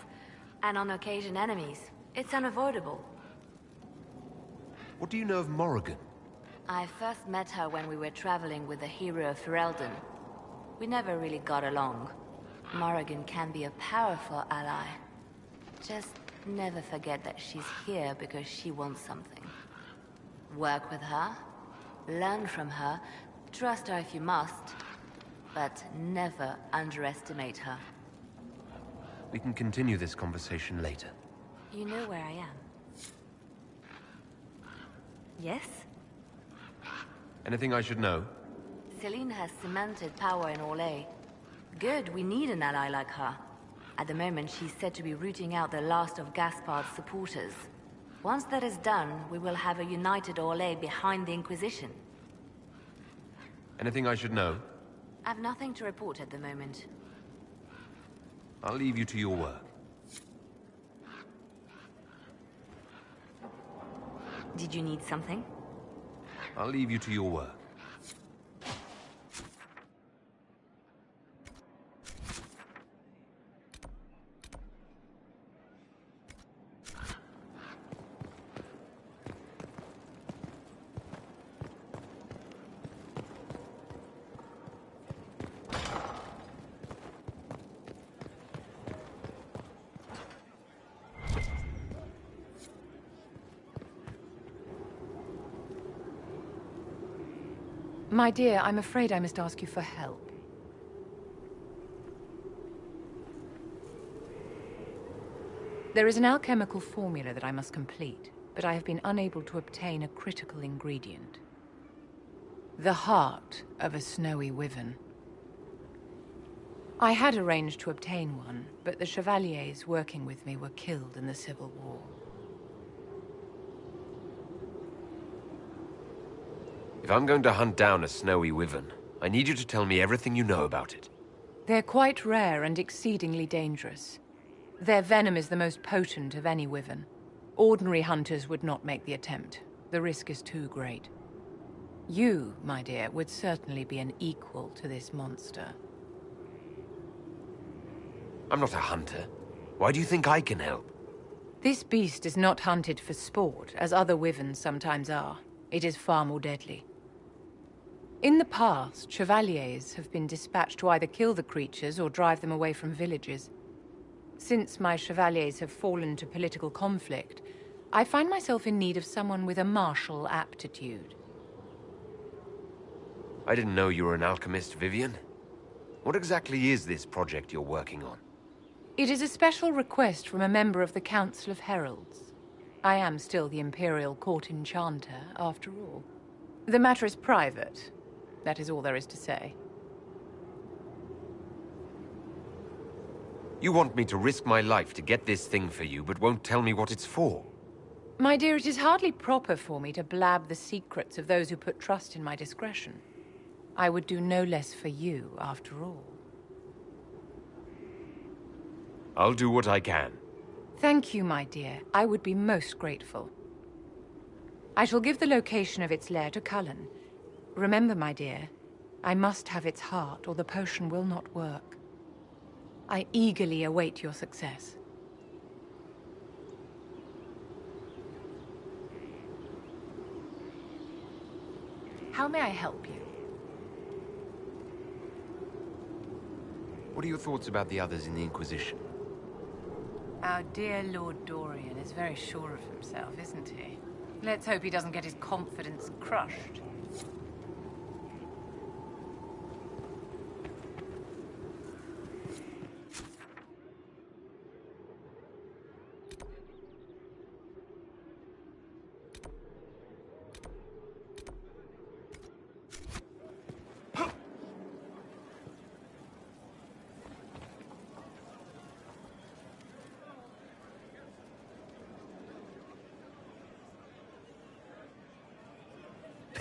and on occasion enemies. It's unavoidable. What do you know of Morrigan? I first met her when we were traveling with the hero of Ferelden. We never really got along. Morrigan can be a powerful ally. Just never forget that she's here because she wants something. Work with her, learn from her, trust her if you must, but never underestimate her. We can continue this conversation later. You know where I am? Yes? Anything I should know? Celine has cemented power in Orlais. Good, we need an ally like her. At the moment, she's said to be rooting out the last of Gaspard's supporters. Once that is done, we will have a united Orlais behind the Inquisition. Anything I should know? I've nothing to report at the moment. I'll leave you to your work. Did you need something? I'll leave you to your work. My dear, I'm afraid I must ask you for help. There is an alchemical formula that I must complete, but I have been unable to obtain a critical ingredient. The heart of a snowy wyvern. I had arranged to obtain one, but the chevaliers working with me were killed in the Civil War. If I'm going to hunt down a snowy wyvern, I need you to tell me everything you know about it. They're quite rare and exceedingly dangerous. Their venom is the most potent of any wyvern. Ordinary hunters would not make the attempt. The risk is too great. You, my dear, would certainly be an equal to this monster. I'm not a hunter. Why do you think I can help? This beast is not hunted for sport, as other wyverns sometimes are. It is far more deadly. In the past, chevaliers have been dispatched to either kill the creatures or drive them away from villages. Since my chevaliers have fallen to political conflict, I find myself in need of someone with a martial aptitude. I didn't know you were an alchemist, Vivian. What exactly is this project you're working on? It is a special request from a member of the Council of Heralds. I am still the Imperial Court Enchanter, after all. The matter is private. That is all there is to say. You want me to risk my life to get this thing for you, but won't tell me what it's for? My dear, it is hardly proper for me to blab the secrets of those who put trust in my discretion. I would do no less for you, after all. I'll do what I can. Thank you, my dear. I would be most grateful. I shall give the location of its lair to Cullen. Remember, my dear, I must have its heart, or the potion will not work. I eagerly await your success. How may I help you? What are your thoughts about the others in the Inquisition? Our dear Lord Dorian is very sure of himself, isn't he? Let's hope he doesn't get his confidence crushed.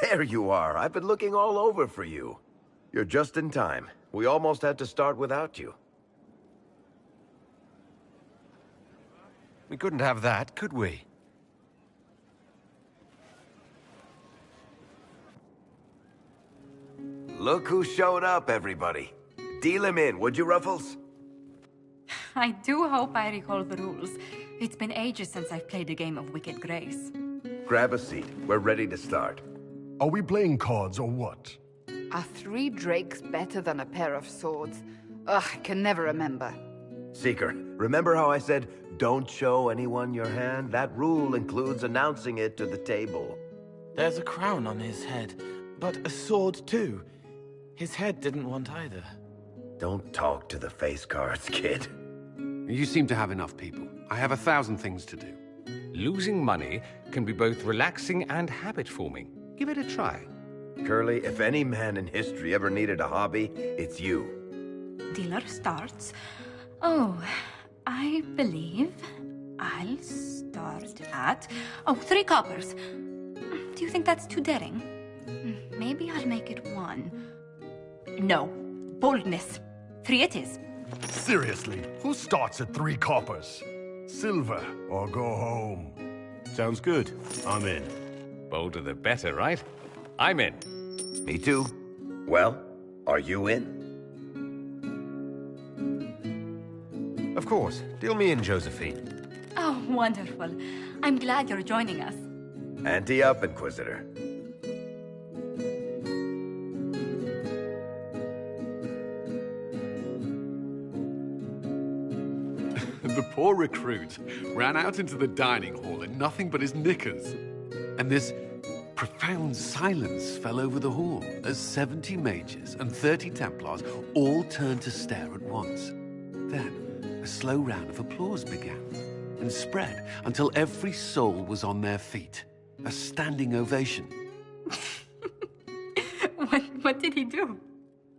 There you are. I've been looking all over for you. You're just in time. We almost had to start without you. We couldn't have that, could we? Look who showed up, everybody. Deal him in, would you, Ruffles? I do hope I recall the rules. It's been ages since I've played a game of Wicked Grace. Grab a seat. We're ready to start. Are we playing cards or what? Are 3 drakes better than a pair of swords? Ugh, I can never remember. Seeker, remember how I said, don't show anyone your hand? That rule includes announcing it to the table. There's a crown on his head, but a sword too. His head didn't want either. Don't talk to the face cards, kid. You seem to have enough people. I have 1,000 things to do. Losing money can be both relaxing and habit-forming. Give it a try. Curly, if any man in history ever needed a hobby, it's you. Dealer starts. Oh, I believe I'll start at... Oh, 3 coppers. Do you think that's too daring? Maybe I'll make it 1. No. Boldness. 3 it is. Seriously, who starts at 3 coppers? Silver or go home. Sounds good. I'm in. Bolder the better, right? I'm in. Me too. Well, are you in? Of course. Deal me in, Josephine. Oh, wonderful. I'm glad you're joining us. Ante up, Inquisitor. The poor recruit ran out into the dining hall in nothing but his knickers. And this profound silence fell over the hall as 70 mages and 30 Templars all turned to stare at once. Then, a slow round of applause began and spread until every soul was on their feet. A standing ovation. What did he do?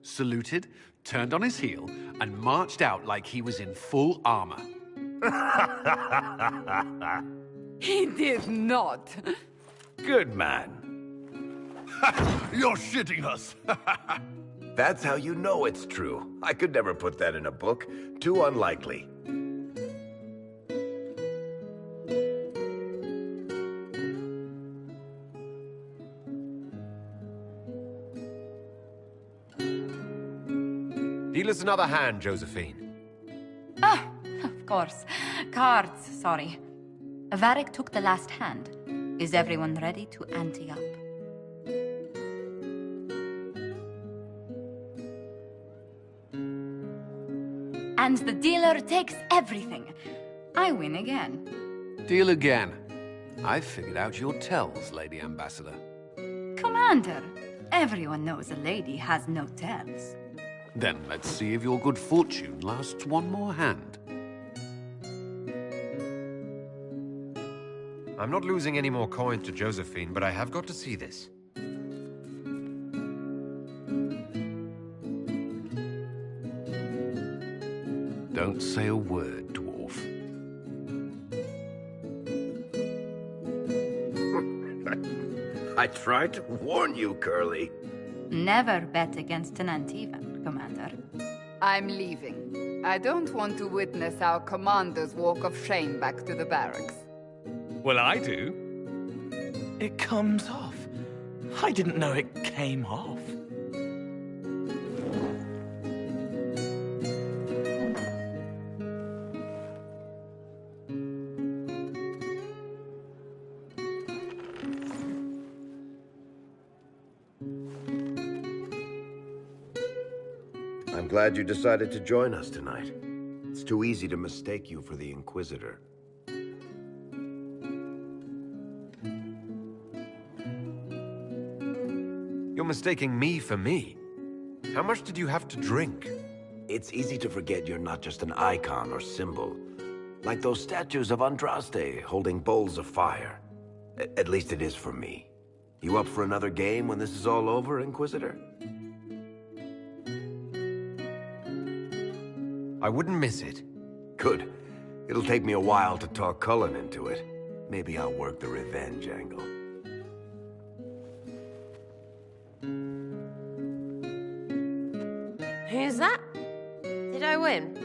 Saluted, turned on his heel, and marched out like he was in full armor. He did not. Good man. You're shitting us. That's how you know it's true. I could never put that in a book. Too unlikely. us another hand, Josephine. Ah, of course. Cards, sorry. Varric took the last hand. Is everyone ready to ante up? And the dealer takes everything. I win again. Deal again. I've figured out your tells, Lady Ambassador. Commander, everyone knows a lady has no tells. Then let's see if your good fortune lasts one more hand. I'm not losing any more coin to Josephine, but I have got to see this. Don't say a word, dwarf. I tried to warn you, Curly. Never bet against an Antivan, Commander. I'm leaving. I don't want to witness our commander's walk of shame back to the barracks. Well, I do. It comes off. I didn't know it came off. I'm glad you decided to join us tonight. It's too easy to mistake you for the Inquisitor. You're mistaking me for me. How much did you have to drink? It's easy to forget you're not just an icon or symbol. Like those statues of Andraste holding bowls of fire. At least it is for me. You up for another game when this is all over, Inquisitor? I wouldn't miss it. Good. It'll take me a while to talk Cullen into it. Maybe I'll work the revenge angle. Who's that? Did I win?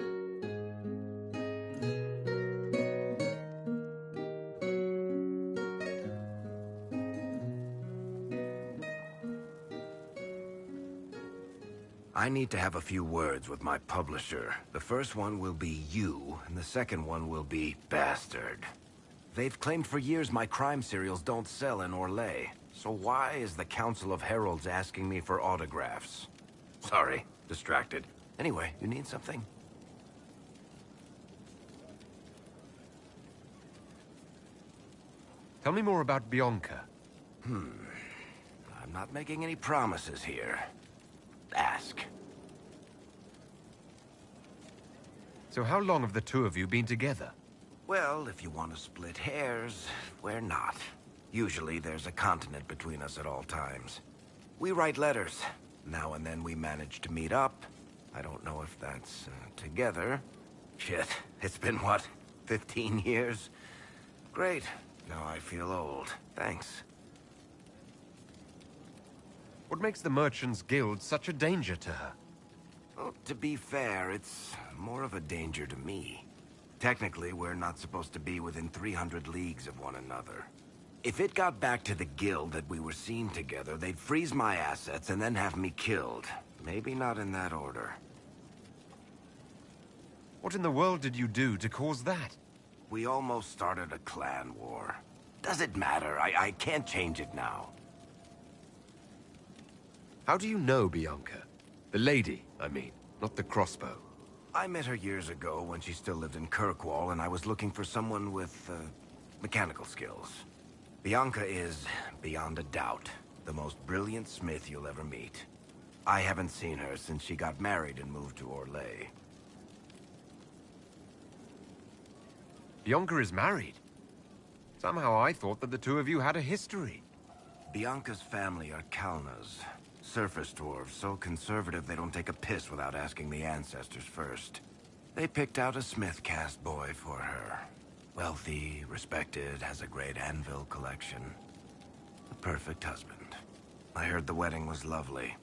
I need to have a few words with my publisher. The first one will be you, and the second one will be Bastard. They've claimed for years my crime serials don't sell in Orlais. So why is the Council of Heralds asking me for autographs? Sorry, distracted. Anyway, you need something? Tell me more about Bianca. I'm not making any promises here. Ask. So how long have the two of you been together? Well, if you want to split hairs, we're not. Usually there's a continent between us at all times. We write letters. Now and then we manage to meet up. I don't know if that's together. Shit, it's been what, 15 years? Great. Now I feel old. Thanks. What makes the Merchants Guild such a danger to her? Well, to be fair, it's more of a danger to me. Technically, we're not supposed to be within 300 leagues of one another. If it got back to the guild that we were seen together, they'd freeze my assets and then have me killed. Maybe not in that order. What in the world did you do to cause that? We almost started a clan war. Does it matter? I can't change it now. How do you know Bianca? The lady, I mean, not the crossbow. I met her years ago when she still lived in Kirkwall, and I was looking for someone with, mechanical skills. Bianca is, beyond a doubt, the most brilliant smith you'll ever meet. I haven't seen her since she got married and moved to Orlais. Bianca is married. Somehow I thought that the two of you had a history. Bianca's family are Kalnas. Surface dwarves, so conservative they don't take a piss without asking the ancestors first. They picked out a smith caste boy for her. Wealthy, respected, has a great anvil collection. The perfect husband. I heard the wedding was lovely.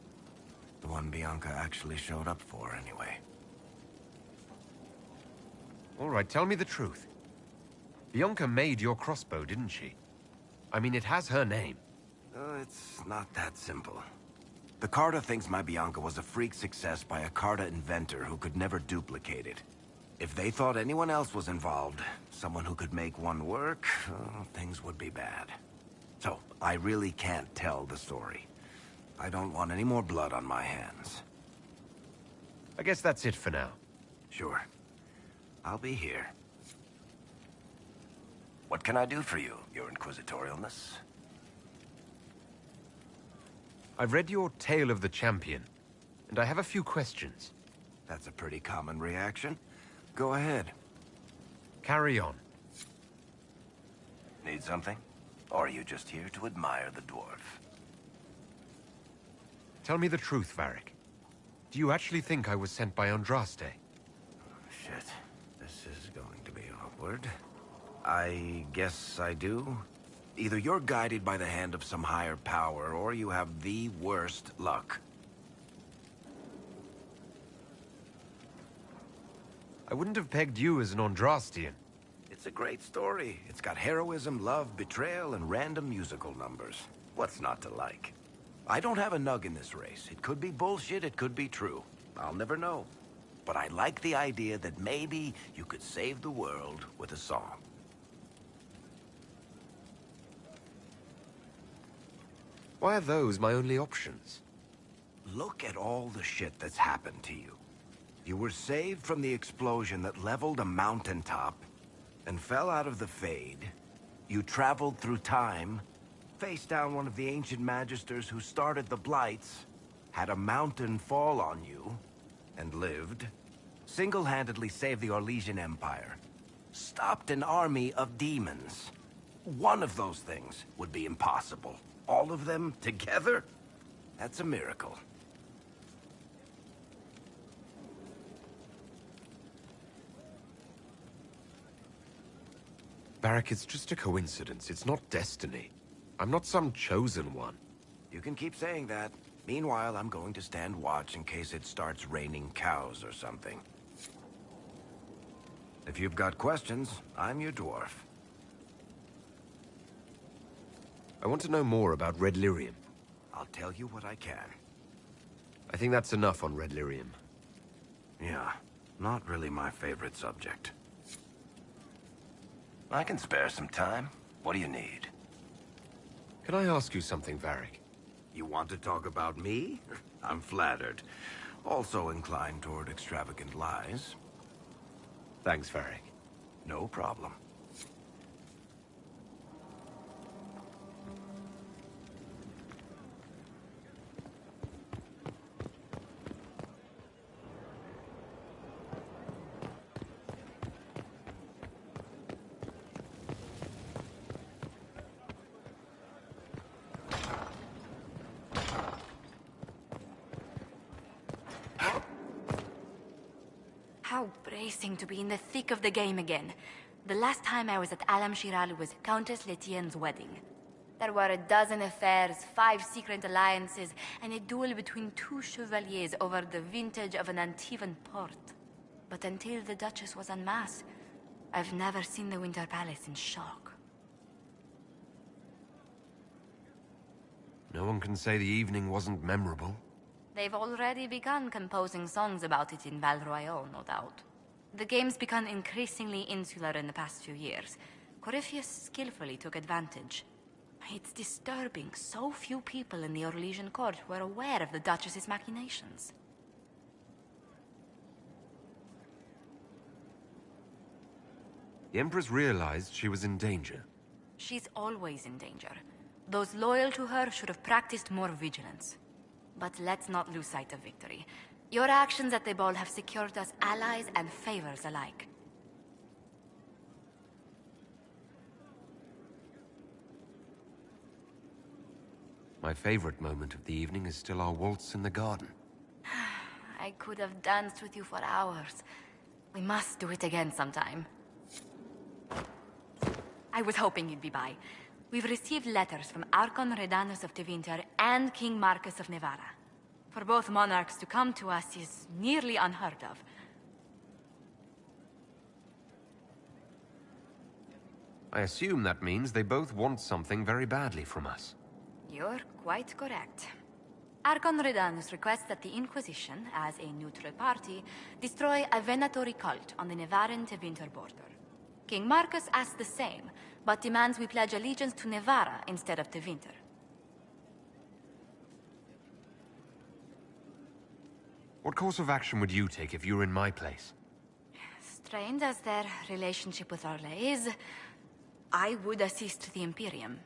The one Bianca actually showed up for, anyway. All right, tell me the truth. Bianca made your crossbow, didn't she? I mean, it has her name. It's not that simple. The Carta thinks my Bianca was a freak success by a Carta inventor who could never duplicate it. If they thought anyone else was involved, someone who could make one work, things would be bad. So, I really can't tell the story. I don't want any more blood on my hands. I guess that's it for now. Sure. I'll be here. What can I do for you, Your Inquisitorialness? I've read your Tale of the Champion, and I have a few questions. That's a pretty common reaction. Go ahead. Carry on. Need something? Or are you just here to admire the dwarf? Tell me the truth, Varric. Do you actually think I was sent by Andraste? Shit. This is going to be awkward. I guess I do. Either you're guided by the hand of some higher power, or you have the worst luck. I wouldn't have pegged you as an Andrastian. It's a great story. It's got heroism, love, betrayal, and random musical numbers. What's not to like? I don't have a nug in this race. It could be bullshit, it could be true. I'll never know. But I like the idea that maybe you could save the world with a song. Why are those my only options? Look at all the shit that's happened to you. You were saved from the explosion that leveled a mountaintop and fell out of the Fade. You traveled through time, faced down one of the ancient magisters who started the Blights, had a mountain fall on you, and lived. Single-handedly saved the Orlesian Empire. Stopped an army of demons. One of those things would be impossible. All of them together? That's a miracle. Varric, it's just a coincidence. It's not destiny. I'm not some chosen one. You can keep saying that. Meanwhile, I'm going to stand watch in case it starts raining cows or something. If you've got questions, I'm your dwarf. I want to know more about Red Lyrium. I'll tell you what I can. I think that's enough on Red Lyrium. Yeah, not really my favorite subject. I can spare some time. What do you need? Can I ask you something, Varric? You want to talk about me? I'm flattered. Also inclined toward extravagant lies. Thanks, Varric. No problem. How bracing to be in the thick of the game again. The last time I was at Alam Shiral was Countess Letienne's wedding. There were a dozen affairs, 5 secret alliances, and a duel between 2 chevaliers over the vintage of an Antivan port. But until the Duchess was en masse, I've never seen the Winter Palace in shock. No one can say the evening wasn't memorable. They've already begun composing songs about it in Val Royale, no doubt. The game's become increasingly insular in the past few years. Corypheus skillfully took advantage. It's disturbing so few people in the Orlesian court were aware of the Duchess's machinations. The Empress realized she was in danger. She's always in danger. Those loyal to her should have practiced more vigilance. But let's not lose sight of victory. Your actions at the ball have secured us allies and favors alike. My favorite moment of the evening is still our waltz in the garden. I could have danced with you for hours. We must do it again sometime. I was hoping you'd be by. We've received letters from Archon Redanus of Tevinter and King Marcus of Nevada. For both monarchs to come to us is nearly unheard of. I assume that means they both want something very badly from us. You're quite correct. Archon Redanus requests that the Inquisition, as a neutral party, destroy a Venatori cult on the Nevaran-Tevinter border. King Marcus asks the same, but demands we pledge allegiance to Nevara instead of Tevinter. What course of action would you take if you were in my place? Strained as their relationship with Orlais is, I would assist the Imperium.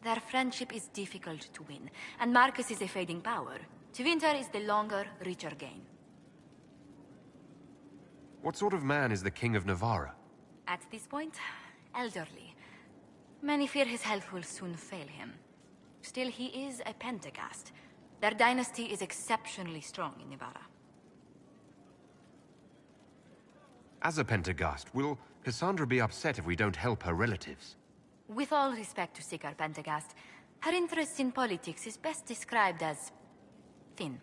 Their friendship is difficult to win, and Marcus is a fading power. Tevinter is the longer, richer gain. What sort of man is the King of Navarra? At this point, elderly. Many fear his health will soon fail him. Still, he is a Pentagast. Their dynasty is exceptionally strong in Navarra. As a Pentagast, will Cassandra be upset if we don't help her relatives? With all respect to Sikar Pentagast, her interest in politics is best described as thin.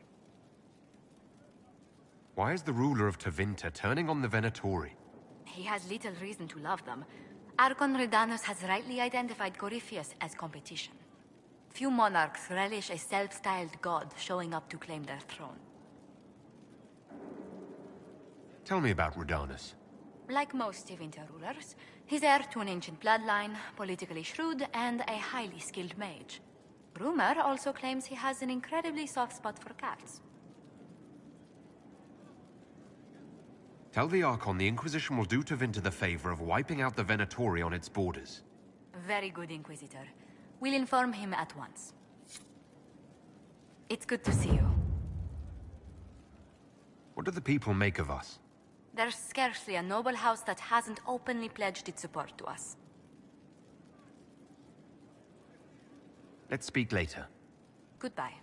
Why is the ruler of Tevinter turning on the Venatori? He has little reason to love them. Archon Redanus has rightly identified Corypheus as competition. Few monarchs relish a self-styled god showing up to claim their throne. Tell me about Redanus. Like most Tevinter rulers, he's heir to an ancient bloodline, politically shrewd, and a highly skilled mage. Rumor also claims he has an incredibly soft spot for cats. Tell the Archon the Inquisition will do Tevinter the favor of wiping out the Venatori on its borders. Very good, Inquisitor. We'll inform him at once. It's good to see you. What do the people make of us? There's scarcely a noble house that hasn't openly pledged its support to us. Let's speak later. Goodbye.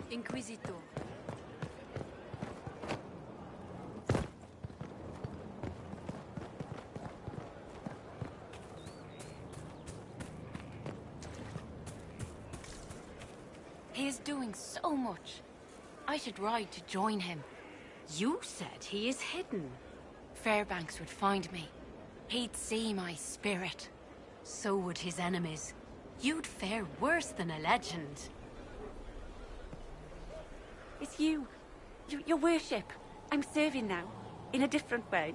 Inquisitor. He is doing so much. I should ride to join him. You said he is hidden. Fairbanks would find me. He'd see my spirit. So would his enemies. You'd fare worse than a legend. It's you. Your worship. I'm serving now. In a different way.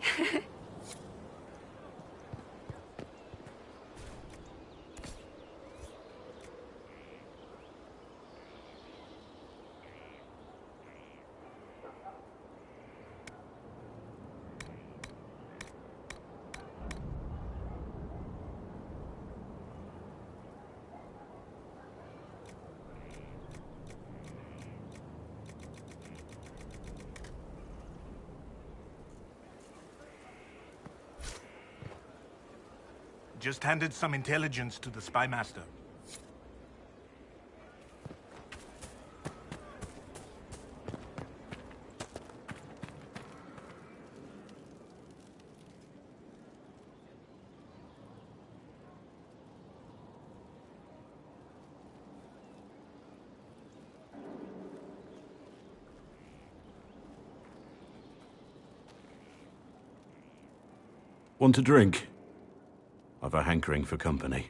Just handed some intelligence to the spy master. Want a drink? I've a hankering for company.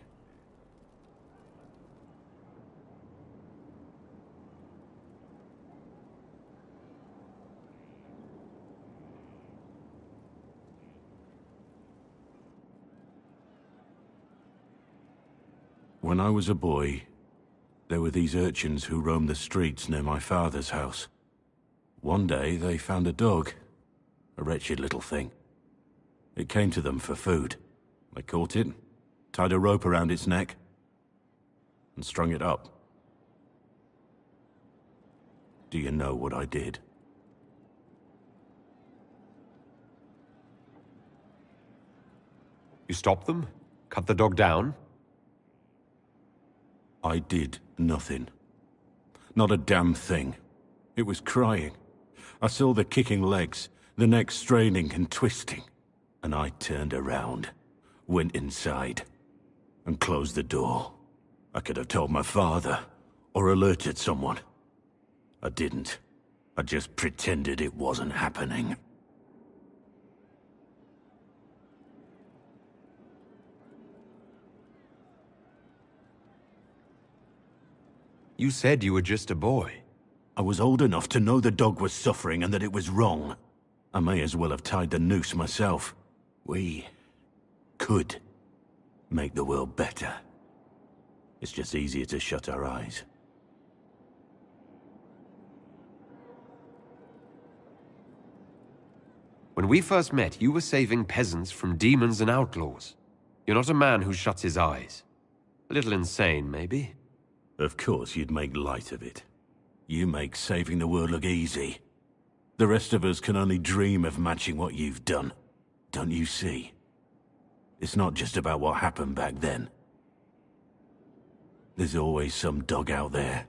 When I was a boy, there were these urchins who roamed the streets near my father's house. One day, they found a dog. A wretched little thing. It came to them for food. They caught it, tied a rope around its neck, and strung it up. Do you know what I did? You stopped them? Cut the dog down? I did nothing. Not a damn thing. It was crying. I saw the kicking legs, the neck straining and twisting, and I turned around. went inside, and closed the door. I could have told my father, or alerted someone. I didn't. I just pretended it wasn't happening. You said you were just a boy. I was old enough to know the dog was suffering and that it was wrong. I may as well have tied the noose myself. We could make the world better. It's just easier to shut our eyes. When we first met, you were saving peasants from demons and outlaws. You're not a man who shuts his eyes. A little insane, maybe? Of course you'd make light of it. You make saving the world look easy. The rest of us can only dream of matching what you've done. Don't you see? It's not just about what happened back then. There's always some dog out there.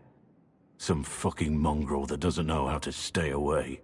Some fucking mongrel that doesn't know how to stay away.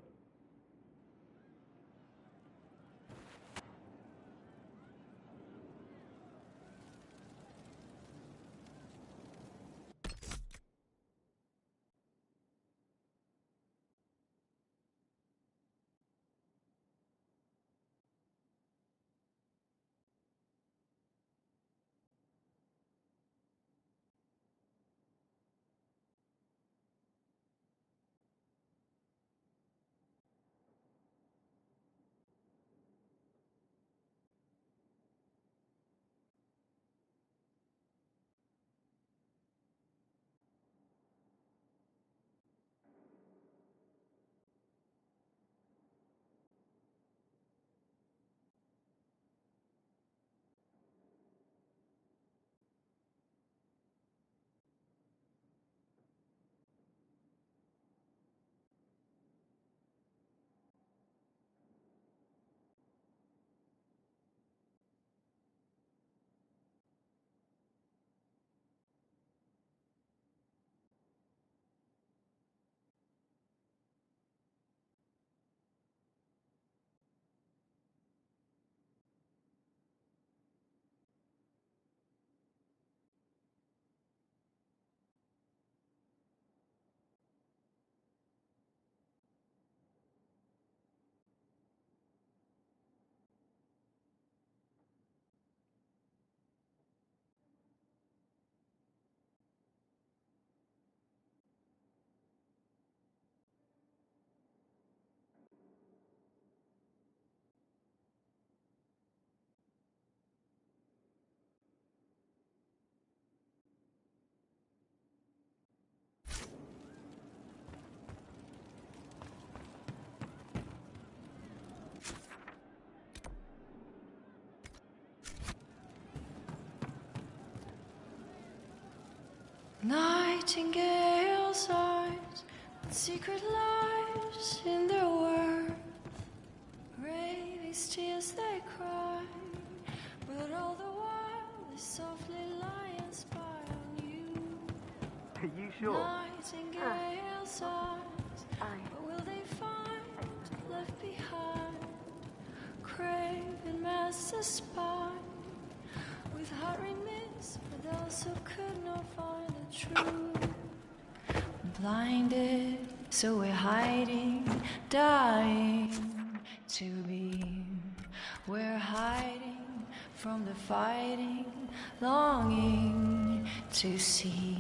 Nightingale's eyes, what secret lies in their words? Rain these tears they cry, but all the while they softly lie and spy on you. Are you sure? Nightingale's eyes, what will they find left behind? Craving master spy, with heart remiss for those who could not find the truth. Blinded, so we're hiding, dying to be. We're hiding from the fighting, longing to see.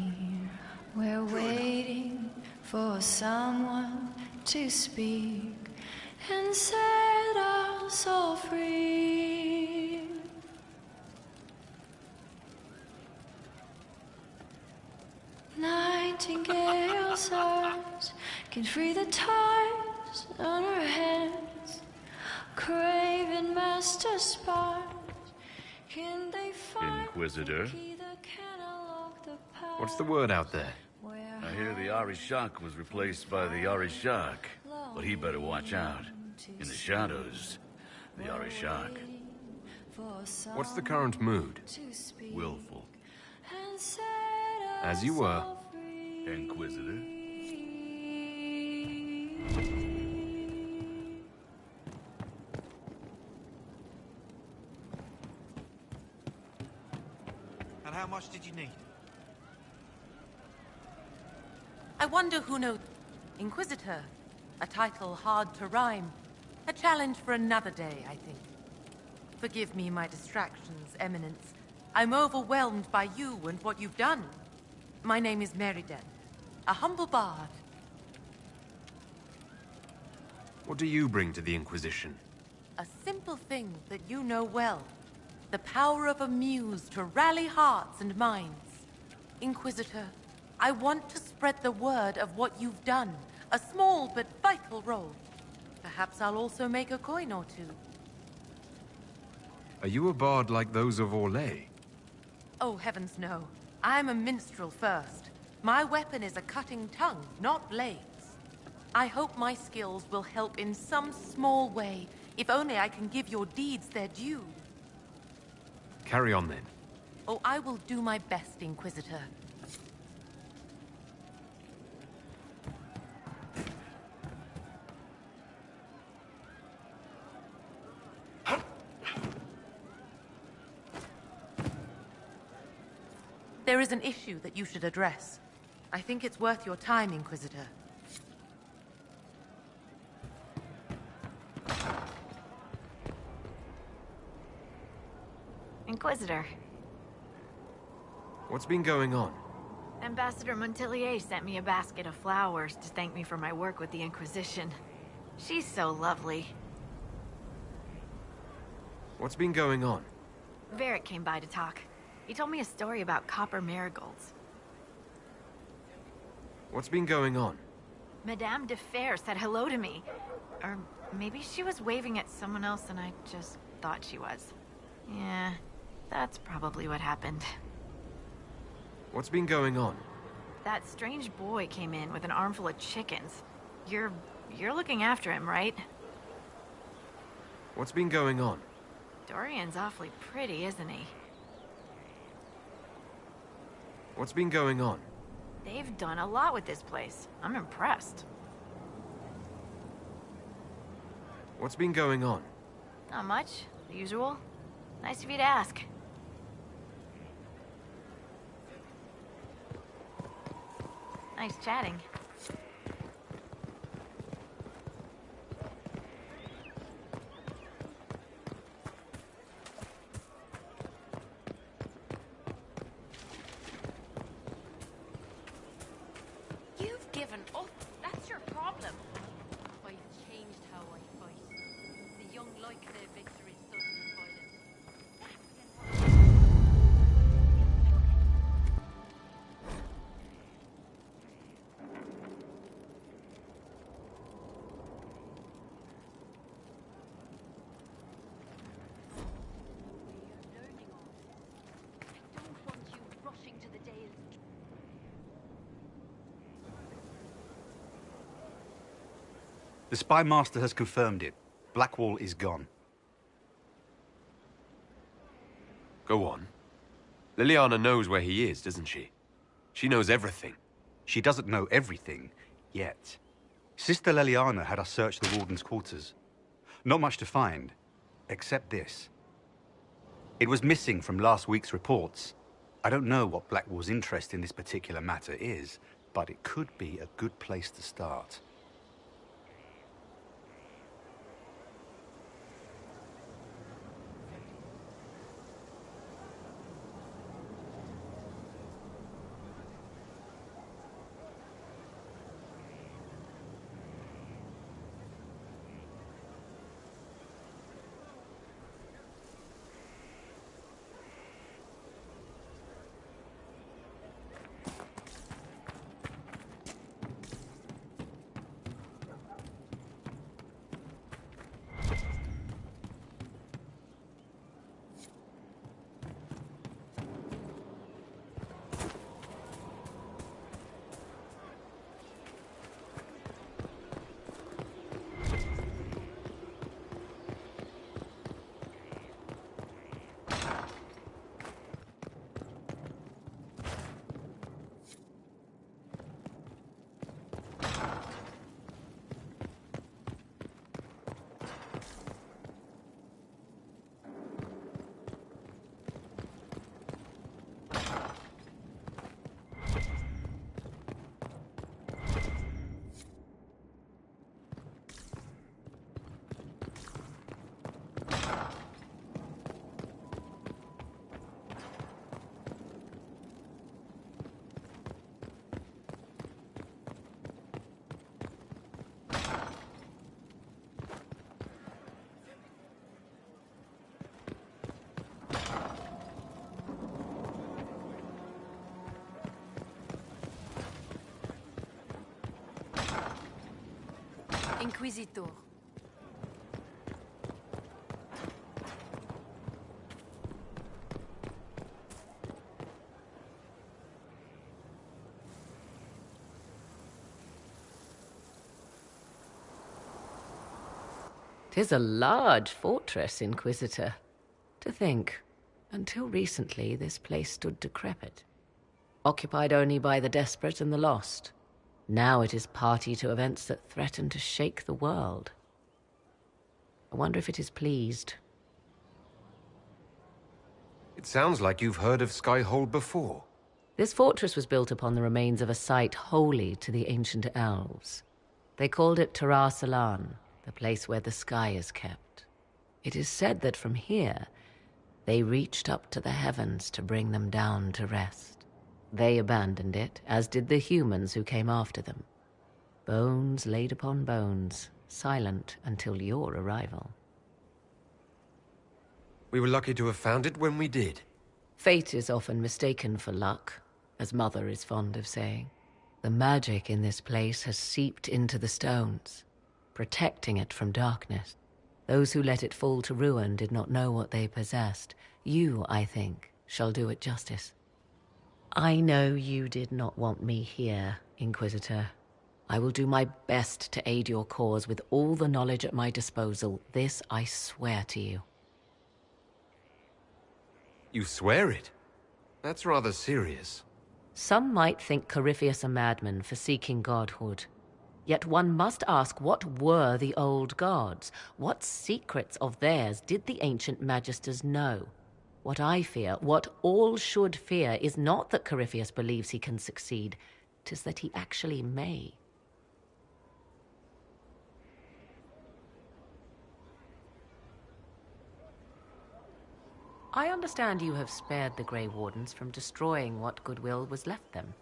We're waiting for someone to speak and set us all free. Nightingale's arms can free the ties on her hands. Craven master spies, can they find Inquisitor? the key that can unlock the past? What's the word out there? I hear the Arishak was replaced by the Arishak, but he better watch out. In the shadows, the Arishak. What's the current mood? Willful. As you were. Inquisitor? How much did you need? I wonder who knows... Inquisitor. A title hard to rhyme. A challenge for another day, I think. Forgive me my distractions, Eminence. I'm overwhelmed by you and what you've done. My name is Meriden, a humble bard. What do you bring to the Inquisition? A simple thing that you know well. The power of a muse to rally hearts and minds. Inquisitor, I want to spread the word of what you've done. A small but vital role. Perhaps I'll also make a coin or two. Are you a bard like those of Orlais? Oh, heavens no. I'm a minstrel first. My weapon is a cutting tongue, not blades. I hope my skills will help in some small way, if only I can give your deeds their due. Carry on then. Oh, I will do my best, Inquisitor. There is an issue that you should address. I think it's worth your time, Inquisitor. Inquisitor. What's been going on? Ambassador Montelier sent me a basket of flowers to thank me for my work with the Inquisition. She's so lovely. What's been going on? Varric came by to talk. He told me a story about copper marigolds. What's been going on? Madame de Fer said hello to me. Or maybe she was waving at someone else and I just thought she was. Yeah, that's probably what happened. What's been going on? That strange boy came in with an armful of chickens. You're looking after him, right? What's been going on? Dorian's awfully pretty, isn't he? What's been going on? They've done a lot with this place. I'm impressed. What's been going on? Not much. The usual. Nice of you to ask. Nice chatting. You've given up. That's your problem. I've changed how I fight. The young like their victories sudden and violent. The Spy Master has confirmed it. Blackwall is gone. Go on. Liliana knows where he is, doesn't she? She knows everything. She doesn't know everything, yet. Sister Liliana had us search the Warden's quarters. Not much to find, except this. It was missing from last week's reports. I don't know what Blackwall's interest in this particular matter is, but it could be a good place to start. Inquisitor. 'Tis a large fortress, Inquisitor. To think, until recently this place stood decrepit, occupied only by the desperate and the lost. Now it is party to events that threaten to shake the world. I wonder if it is pleased. It sounds like you've heard of Skyhold before. This fortress was built upon the remains of a site holy to the ancient elves. They called it Tarar Salan, the place where the sky is kept. It is said that from here, they reached up to the heavens to bring them down to rest. They abandoned it, as did the humans who came after them. Bones laid upon bones, silent until your arrival. We were lucky to have found it when we did. Fate is often mistaken for luck, as Mother is fond of saying. The magic in this place has seeped into the stones, protecting it from darkness. Those who let it fall to ruin did not know what they possessed. You, I think, shall do it justice. I know you did not want me here, Inquisitor. I will do my best to aid your cause with all the knowledge at my disposal. This I swear to you. You swear it? That's rather serious. Some might think Corypheus a madman for seeking godhood. Yet one must ask, what were the old gods? What secrets of theirs did the ancient magisters know? What I fear, what all should fear, is not that Corypheus believes he can succeed. 'Tis that he actually may. I understand you have spared the Grey Wardens from destroying what goodwill was left them.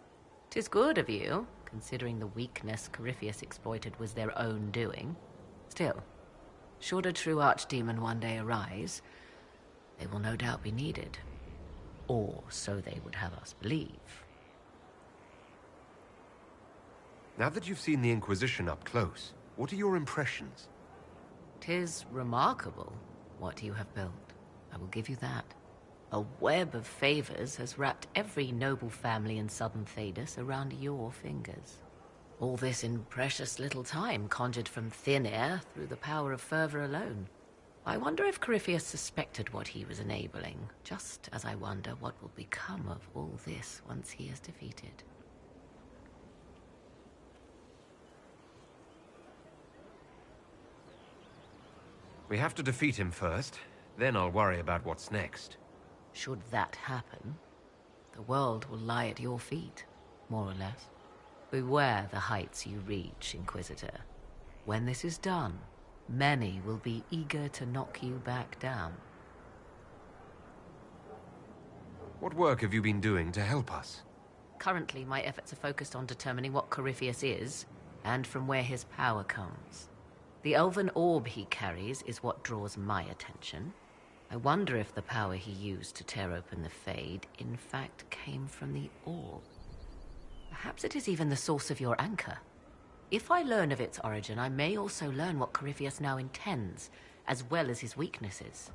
'Tis good of you, considering the weakness Corypheus exploited was their own doing. Still, should a true archdemon one day arise, they will no doubt be needed. Or so they would have us believe. Now that you've seen the Inquisition up close, what are your impressions? 'Tis remarkable what you have built. I will give you that. A web of favors has wrapped every noble family in southern Thedas around your fingers. All this in precious little time, conjured from thin air through the power of fervor alone. I wonder if Corypheus suspected what he was enabling, just as I wonder what will become of all this once he is defeated. We have to defeat him first, then I'll worry about what's next. Should that happen, the world will lie at your feet, more or less. Beware the heights you reach, Inquisitor. When this is done, many will be eager to knock you back down. What work have you been doing to help us? Currently, my efforts are focused on determining what Corypheus is, and from where his power comes. The elven orb he carries is what draws my attention. I wonder if the power he used to tear open the Fade, in fact, came from the orb. Perhaps it is even the source of your anchor. If I learn of its origin, I may also learn what Corypheus now intends, as well as his weaknesses.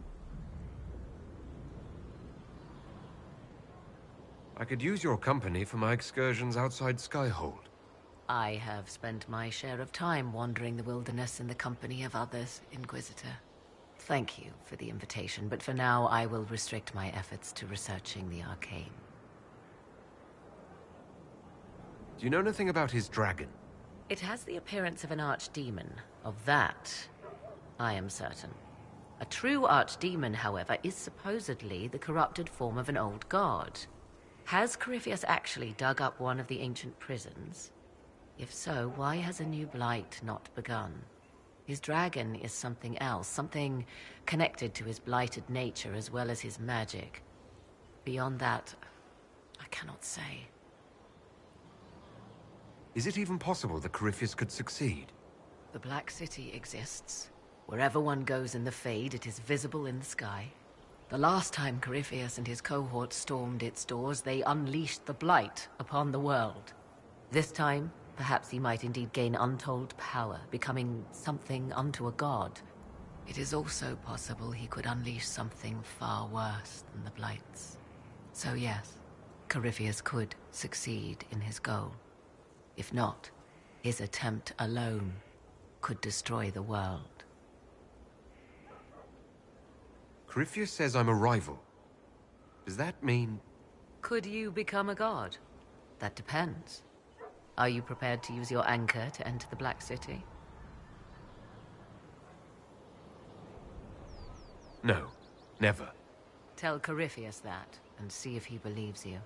I could use your company for my excursions outside Skyhold. I have spent my share of time wandering the wilderness in the company of others, Inquisitor. Thank you for the invitation, but for now I will restrict my efforts to researching the arcane. Do you know anything about his dragon? It has the appearance of an archdemon. Of that, I am certain. A true archdemon, however, is supposedly the corrupted form of an old god. Has Corypheus actually dug up one of the ancient prisons? If so, why has a new blight not begun? His dragon is something else, something connected to his blighted nature as well as his magic. Beyond that, I cannot say. Is it even possible that Corypheus could succeed? The Black City exists. Wherever one goes in the Fade, it is visible in the sky. The last time Corypheus and his cohort stormed its doors, they unleashed the Blight upon the world. This time, Perhaps he might indeed gain untold power, becoming something unto a god. It is also possible he could unleash something far worse than the Blights. So yes, Corypheus could succeed in his goal. If not, his attempt alone could destroy the world. Corypheus says I'm a rival. Does that mean... Could you become a god? That depends. Are you prepared to use your anchor to enter the Black City? No, never. Tell Corypheus that, and see if he believes you.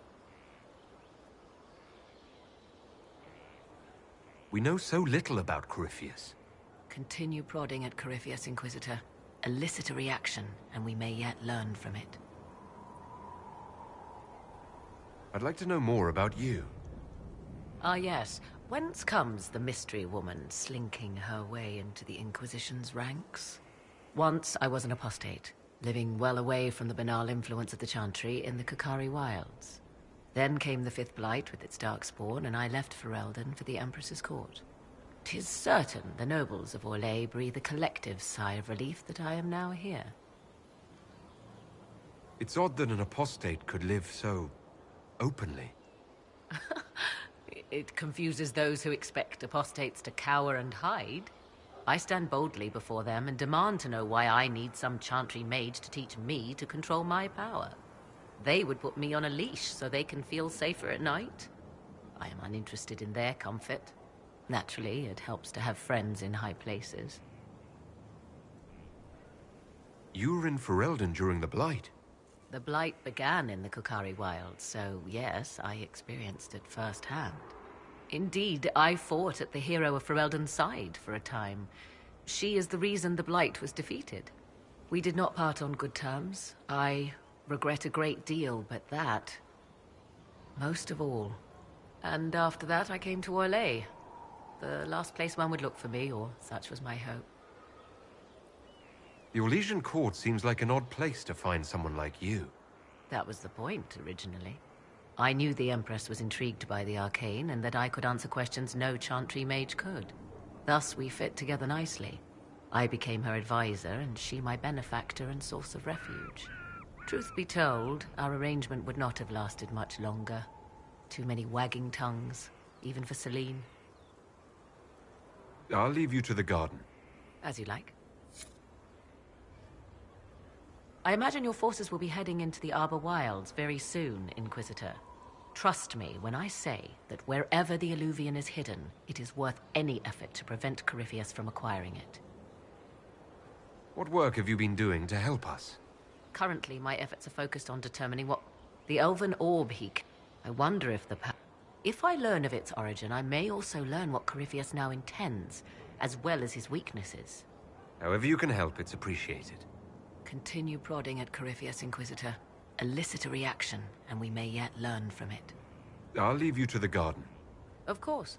We know so little about Corypheus. Continue prodding at Corypheus, Inquisitor. Elicit a reaction, and we may yet learn from it. I'd like to know more about you. Ah yes, whence comes the mystery woman slinking her way into the Inquisition's ranks? Once I was an apostate, living well away from the banal influence of the Chantry in the Kukari Wilds. Then came the Fifth Blight with its darkspawn, and I left Ferelden for the Empress's court. 'Tis certain the nobles of Orlais breathe a collective sigh of relief that I am now here. It's odd that an apostate could live so... openly. It confuses those who expect apostates to cower and hide. I stand boldly before them and demand to know why I need some Chantry mage to teach me to control my power. They would put me on a leash so they can feel safer at night. I am uninterested in their comfort. Naturally, it helps to have friends in high places. You were in Ferelden during the Blight. The Blight began in the Kukari Wilds, so yes, I experienced it firsthand. Indeed, I fought at the hero of Ferelden's side for a time. She is the reason the Blight was defeated. We did not part on good terms. I regret a great deal, but that... most of all. And after that, I came to Orlais. The last place one would look for me, or such was my hope. The Orlesian court seems like an odd place to find someone like you. That was the point, originally. I knew the Empress was intrigued by the arcane, and that I could answer questions no Chantry mage could. Thus, we fit together nicely. I became her advisor, and she my benefactor and source of refuge. Truth be told, our arrangement would not have lasted much longer. Too many wagging tongues, even for Celine. I'll leave you to the garden. As you like. I imagine your forces will be heading into the Arbor Wilds very soon, Inquisitor. Trust me when I say that wherever the Illuvian is hidden, it is worth any effort to prevent Corypheus from acquiring it. What work have you been doing to help us? Currently, my efforts are focused on determining what... the Elven Orb I wonder if the... If I learn of its origin, I may also learn what Corypheus now intends, as well as his weaknesses. However you can help, it's appreciated. Continue prodding at Corypheus, Inquisitor. Elicit a reaction, and we may yet learn from it. I'll leave you to the garden. Of course.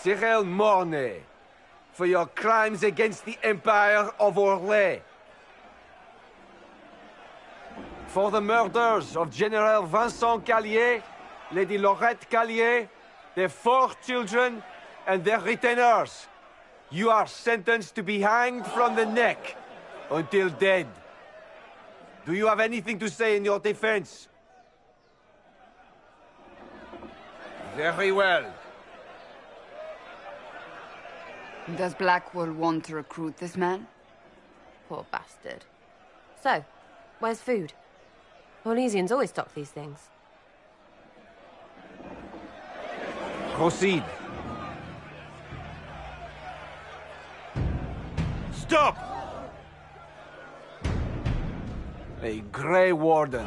Cyril Mornay, for your crimes against the Empire of Orlais. For the murders of General Vincent Callier, Lady Laurette Callier, their 4 children, and their retainers. You are sentenced to be hanged from the neck until dead. Do you have anything to say in your defense? Very well. Does Blackwall want to recruit this man? Poor bastard. So, where's food? Orlesians always stock these things. Proceed. Stop! A Grey Warden.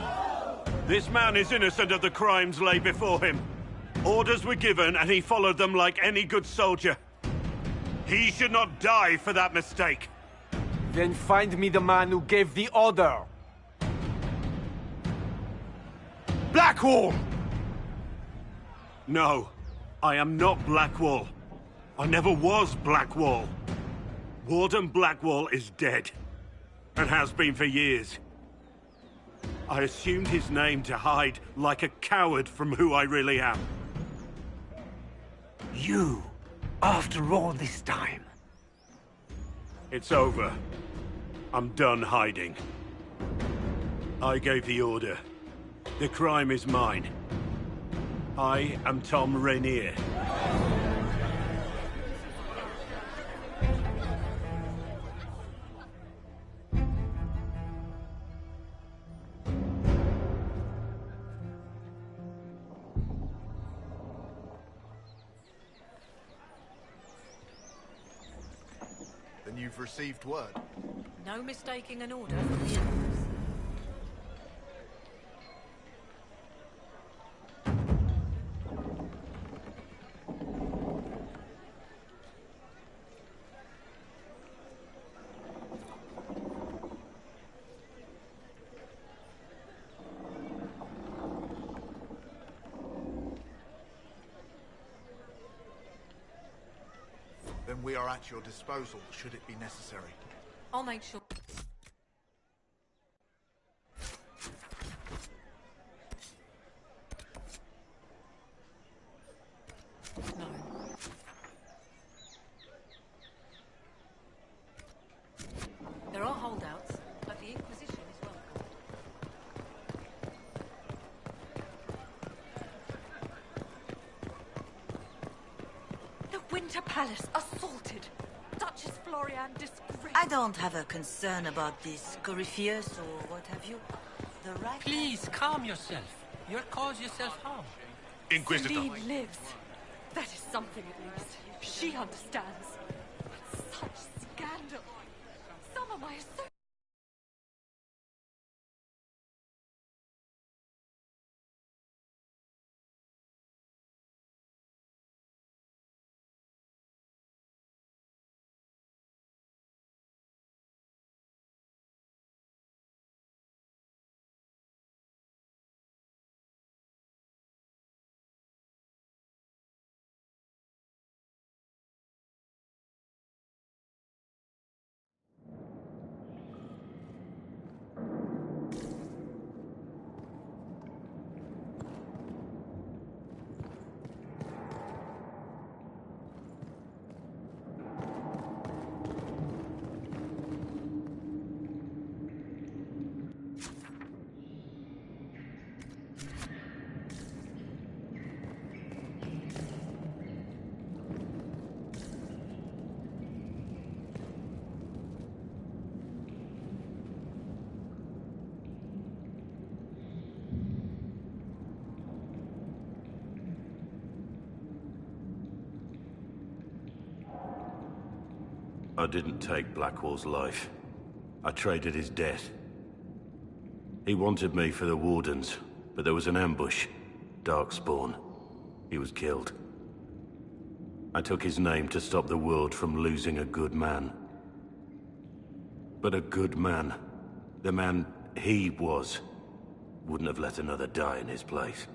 This man is innocent of the crimes laid before him. Orders were given, and he followed them like any good soldier. He should not die for that mistake. Then find me the man who gave the order. Blackwall! No, I am not Blackwall. I never was Blackwall. Warden Blackwall is dead, and has been for years. I assumed his name to hide like a coward from who I really am. You, after all this time. It's over. I'm done hiding. I gave the order. The crime is mine. I am Tom Rainier. Then you've received word. No mistaking an order from the Emperor's. Then we are at your disposal, should it be necessary. I'll make sure. No. There are holdouts, but the Inquisition is welcome. The Winter Palace assaulted. Duchess Florian disgraced. I don't have a concern about this, Corypheus or what have you. The right... Please, calm yourself. You'll cause yourself harm. Inquisitor. Celine lives. That is something at least. She understands. But such scandal. Some of my associates... I didn't take Blackwall's life. I traded his death. He wanted me for the Wardens, but there was an ambush. Darkspawn. He was killed. I took his name to stop the world from losing a good man. But a good man, the man he was, wouldn't have let another die in his place.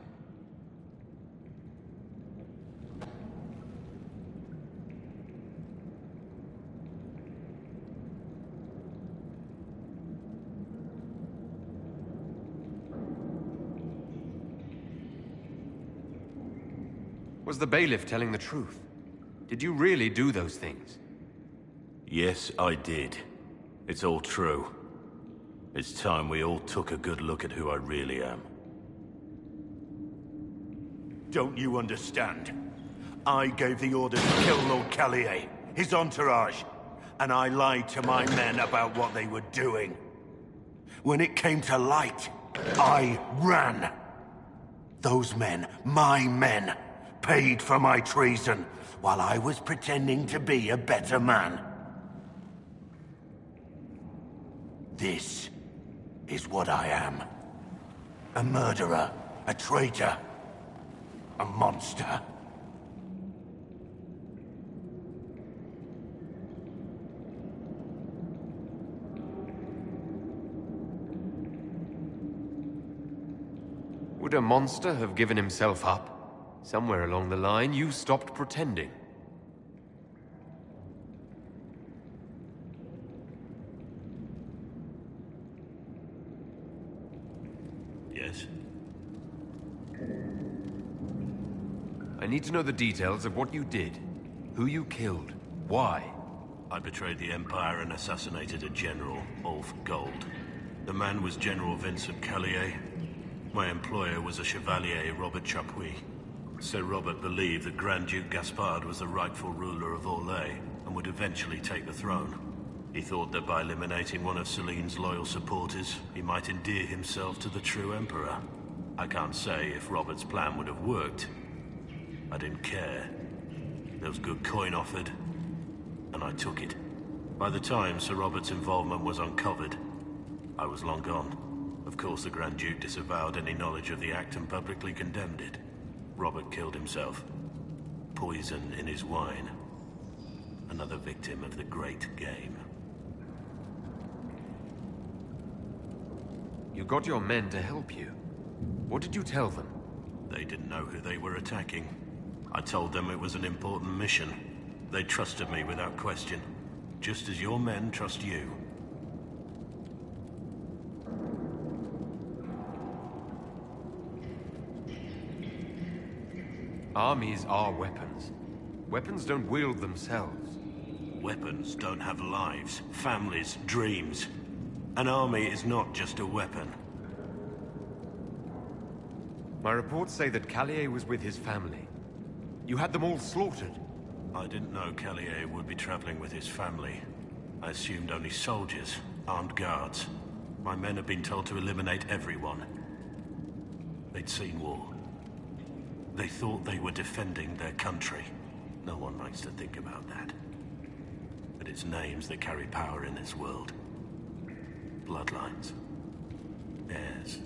Was the bailiff telling the truth? Did you really do those things? Yes, I did. It's all true. It's time we all took a good look at who I really am. Don't you understand? I gave the order to kill Lord Callier, his entourage, and I lied to my men about what they were doing. When it came to light, I ran. Those men, my men, paid for my treason, while I was pretending to be a better man. This is what I am. A murderer, a traitor, a monster. Would a monster have given himself up? Somewhere along the line, you stopped pretending. Yes? I need to know the details of what you did. Who you killed. Why? I betrayed the Empire and assassinated a general, all for gold. The man was General Vincent Callier. My employer was a Chevalier, Robert Chapuis. Sir Robert believed that Grand Duke Gaspard was the rightful ruler of Orlais and would eventually take the throne. He thought that by eliminating one of Celine's loyal supporters, he might endear himself to the true Emperor. I can't say if Robert's plan would have worked. I didn't care. There was good coin offered, and I took it. By the time Sir Robert's involvement was uncovered, I was long gone. Of course, the Grand Duke disavowed any knowledge of the act and publicly condemned it. Robert killed himself. Poison in his wine. Another victim of the great game. You got your men to help you. What did you tell them? They didn't know who they were attacking. I told them it was an important mission. They trusted me without question. Just as your men trust you. Armies are weapons. Weapons don't wield themselves. Weapons don't have lives, families, dreams. An army is not just a weapon. My reports say that Callier was with his family. You had them all slaughtered. I didn't know Callier would be traveling with his family. I assumed only soldiers, armed guards. My men had been told to eliminate everyone. They'd seen war. They thought they were defending their country. No one likes to think about that. But it's names that carry power in this world. Bloodlines. Heirs.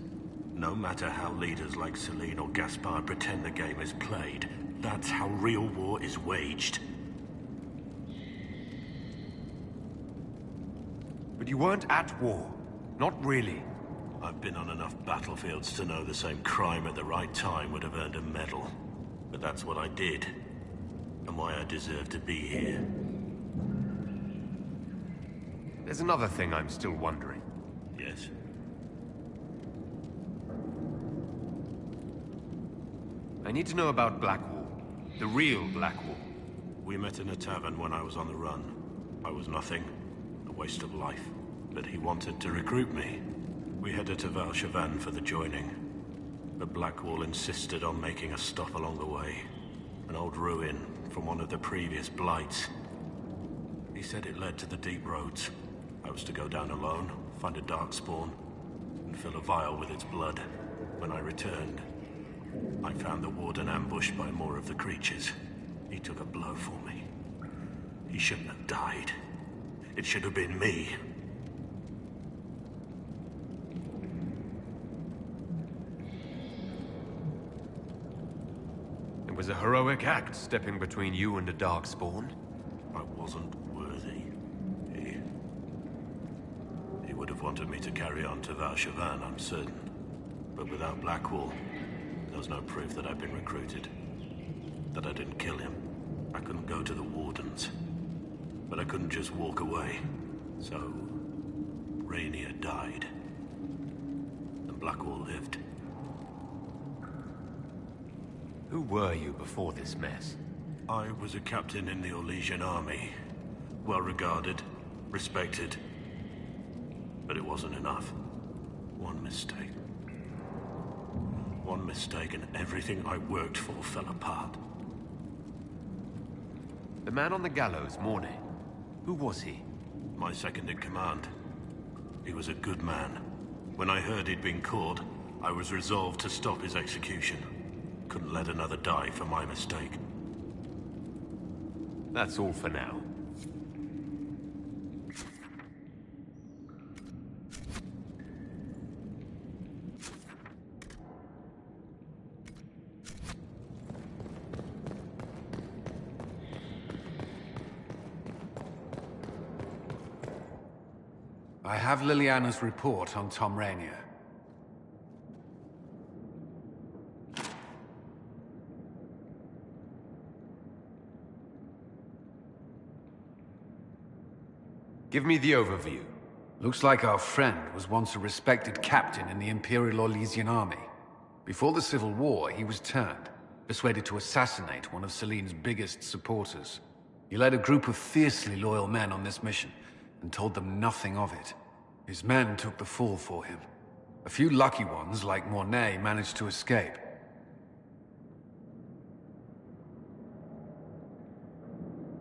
No matter how leaders like Celine or Gaspard pretend the game is played, that's how real war is waged. But you weren't at war. Not really. I've been on enough battlefields to know the same crime at the right time would have earned a medal. But that's what I did. And why I deserve to be here. There's another thing I'm still wondering. Yes? I need to know about Blackwall. The real Blackwall. We met in a tavern when I was on the run. I was nothing. A waste of life. But he wanted to recruit me. We headed to Valchavan for the joining. But Blackwall insisted on making a stop along the way. An old ruin from one of the previous blights. He said it led to the deep roads. I was to go down alone, find a darkspawn, and fill a vial with its blood. When I returned, I found the warden ambushed by more of the creatures. He took a blow for me. He shouldn't have died. It should have been me. It was a heroic act, stepping between you and a darkspawn. I wasn't worthy. He would have wanted me to carry on to Valchavan, I'm certain. But without Blackwall, there was no proof that I'd been recruited. That I didn't kill him. I couldn't go to the Wardens. But I couldn't just walk away. So, Rainier died. And Blackwall lived. Who were you before this mess? I was a captain in the Orlesian army. Well regarded, respected. But it wasn't enough. One mistake. One mistake and everything I worked for fell apart. The man on the gallows, Mornay. Who was he? My second in command. He was a good man. When I heard he'd been caught, I was resolved to stop his execution. Couldn't let another die for my mistake. That's all for now. I have Liliana's report on Tom Rainier. Give me the overview. Looks like our friend was once a respected captain in the Imperial Orlesian army. Before the Civil War, he was turned, persuaded to assassinate one of Celine's biggest supporters. He led a group of fiercely loyal men on this mission, and told them nothing of it. His men took the fall for him. A few lucky ones, like Mornay, managed to escape.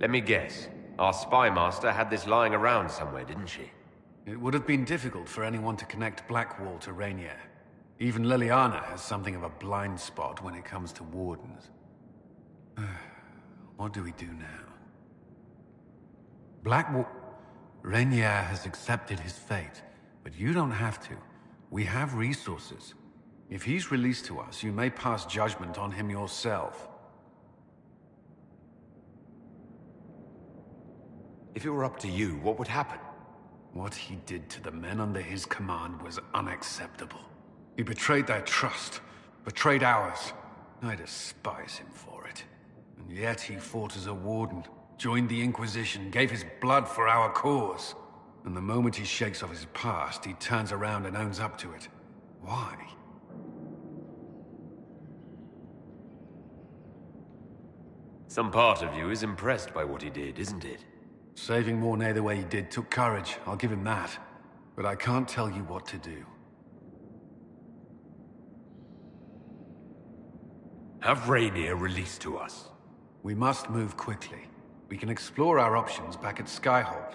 Let me guess. Our spy master had this lying around somewhere, didn't she? It would have been difficult for anyone to connect Blackwall to Rainier. Even Liliana has something of a blind spot when it comes to wardens. What do we do now? Blackwall... Rainier has accepted his fate, but you don't have to. We have resources. If he's released to us, you may pass judgment on him yourself. If it were up to you, what would happen? What he did to the men under his command was unacceptable. He betrayed their trust, betrayed ours. I despise him for it. And yet he fought as a warden, joined the Inquisition, gave his blood for our cause. And the moment he shakes off his past, he turns around and owns up to it. Why? Some part of you is impressed by what he did, isn't it? Saving Mornay the way he did took courage, I'll give him that. But I can't tell you what to do. Have Rainier released to us. We must move quickly. We can explore our options back at Skyhold.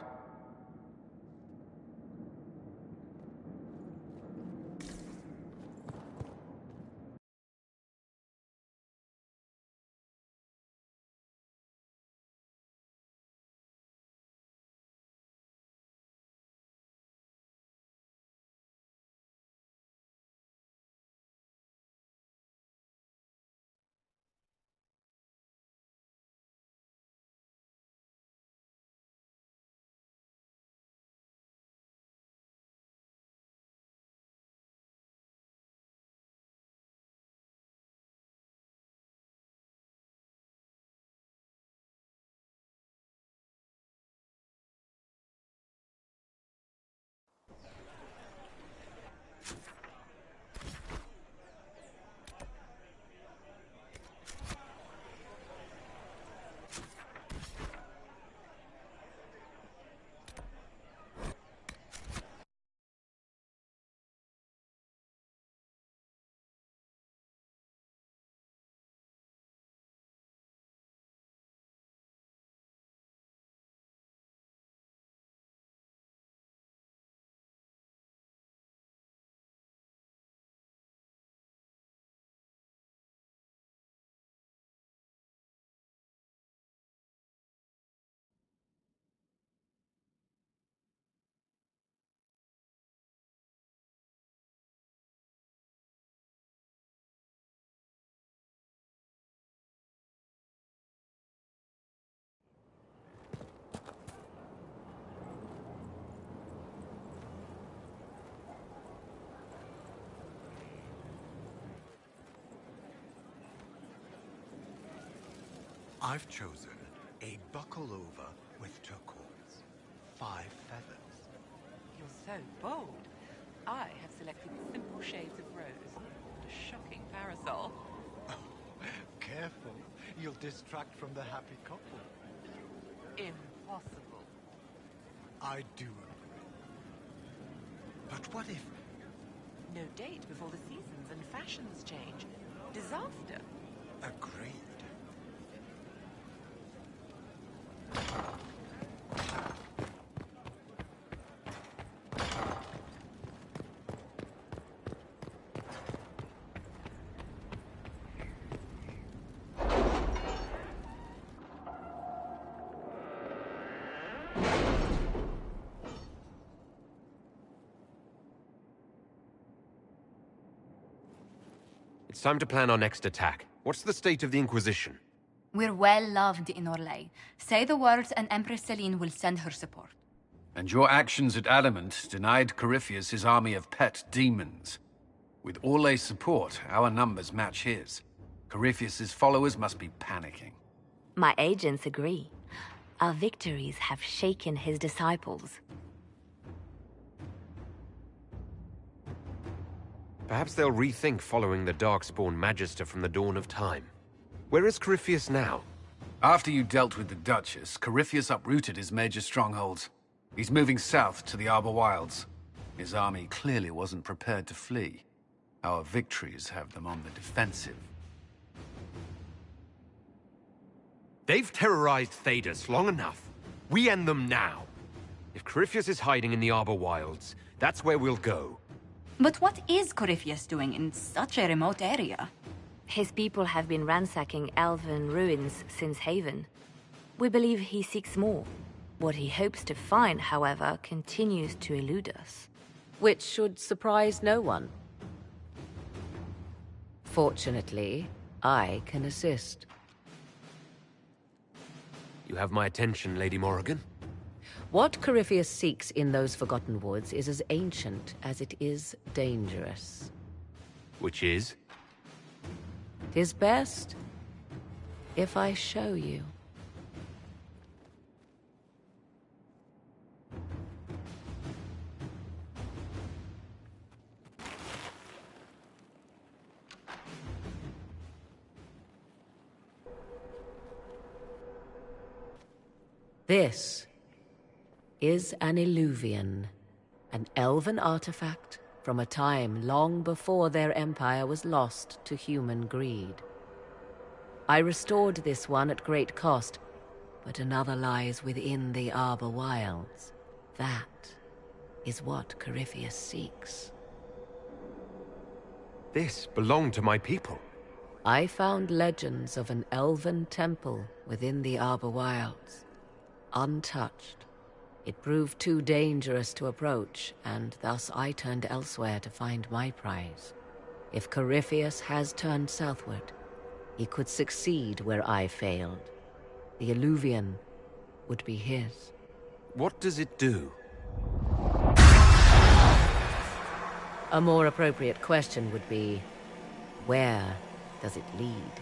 I've chosen a buckle over with turquoise. 5 feathers. You're so bold. I have selected simple shades of rose and a shocking parasol. Okay. careful. You'll distract from the happy couple. Impossible. I do agree. But what if... No date before the seasons and fashions change. Disaster. Agreed. It's time to plan our next attack. What's the state of the Inquisition? We're well loved in Orlais. Say the words and Empress Celine will send her support. And your actions at Adamant denied Corypheus his army of pet demons. With Orlais' support, our numbers match his. Corypheus's followers must be panicking. My agents agree. Our victories have shaken his disciples. Perhaps they'll rethink following the Darkspawn Magister from the dawn of time. Where is Corypheus now? After you dealt with the Duchess, Corypheus uprooted his major strongholds. He's moving south to the Arbor Wilds. His army clearly wasn't prepared to flee. Our victories have them on the defensive. They've terrorized Thedas long enough. We end them now. If Corypheus is hiding in the Arbor Wilds, that's where we'll go. But what is Corypheus doing in such a remote area? His people have been ransacking elven ruins since Haven. We believe he seeks more. What he hopes to find, however, continues to elude us. Which should surprise no one. Fortunately, I can assist. You have my attention, Lady Morrigan. What Corypheus seeks in those Forgotten Woods is as ancient as it is dangerous. Which is? 'Tis best if I show you. This is an Illuvian, an elven artifact from a time long before their empire was lost to human greed. I restored this one at great cost, but another lies within the Arbor Wilds. That is what Corypheus seeks. This belonged to my people. I found legends of an elven temple within the Arbor Wilds, untouched. It proved too dangerous to approach, and thus I turned elsewhere to find my prize. If Corypheus has turned southward, he could succeed where I failed. The Illuvian would be his. What does it do? A more appropriate question would be, where does it lead?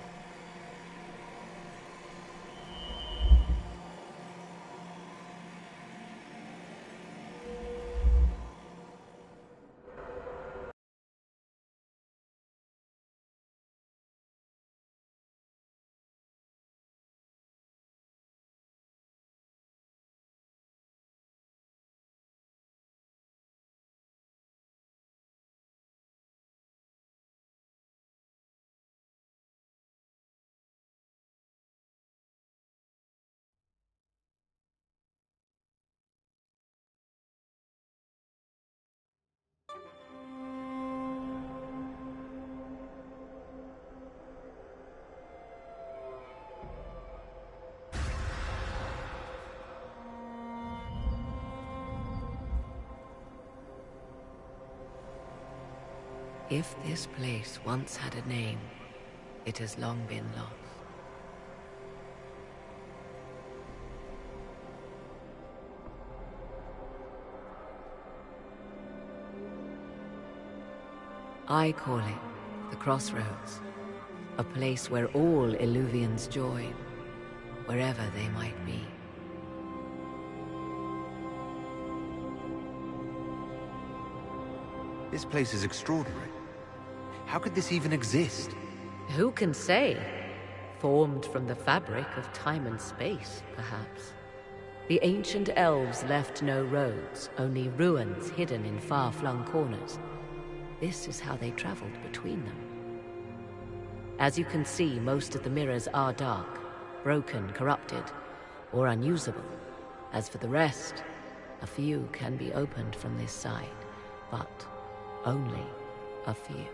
If this place once had a name, it has long been lost. I call it the Crossroads, a place where all Illuvians join, wherever they might be. This place is extraordinary. How could this even exist? Who can say? Formed from the fabric of time and space, perhaps. The ancient elves left no roads, only ruins hidden in far-flung corners. This is how they traveled between them. As you can see, most of the mirrors are dark, broken, corrupted, or unusable. As for the rest, a few can be opened from this side, but only a few.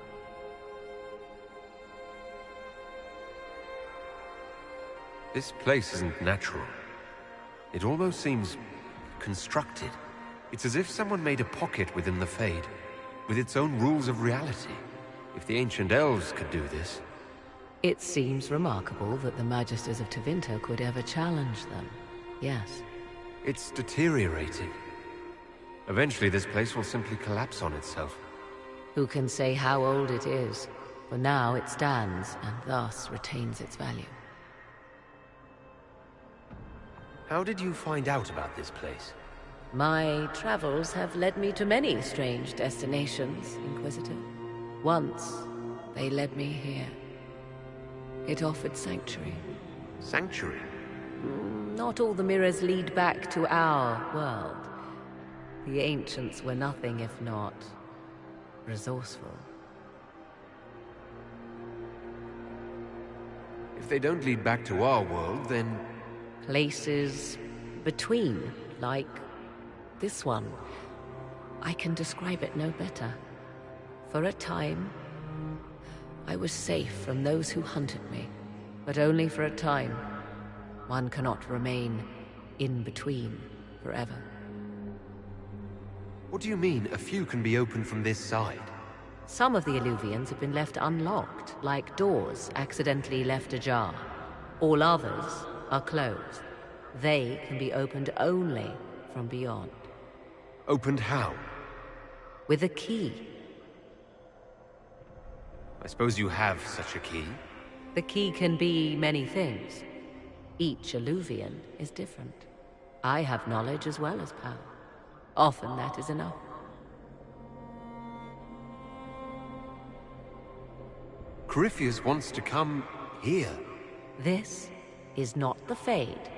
This place isn't natural. It almost seems constructed. It's as if someone made a pocket within the Fade, with its own rules of reality. If the ancient elves could do this... It seems remarkable that the Magisters of Tevinter could ever challenge them. Yes. It's deteriorating. Eventually this place will simply collapse on itself. Who can say how old it is? For now it stands, and thus retains its value. How did you find out about this place? My travels have led me to many strange destinations, Inquisitor. Once, they led me here. It offered sanctuary. Sanctuary? Not all the mirrors lead back to our world. The ancients were nothing if not resourceful. If they don't lead back to our world, then... Places between, like this one. I can describe it no better. For a time, I was safe from those who hunted me, but only for a time. One cannot remain in between forever. What do you mean, a few can be opened from this side? Some of the Illuvians have been left unlocked, like doors accidentally left ajar. All others are closed. They can be opened only from beyond. Opened how? With a key. I suppose you have such a key? The key can be many things. Each Illuvian is different. I have knowledge as well as power. Often that is enough. Corypheus wants to come here. This is not the Fade,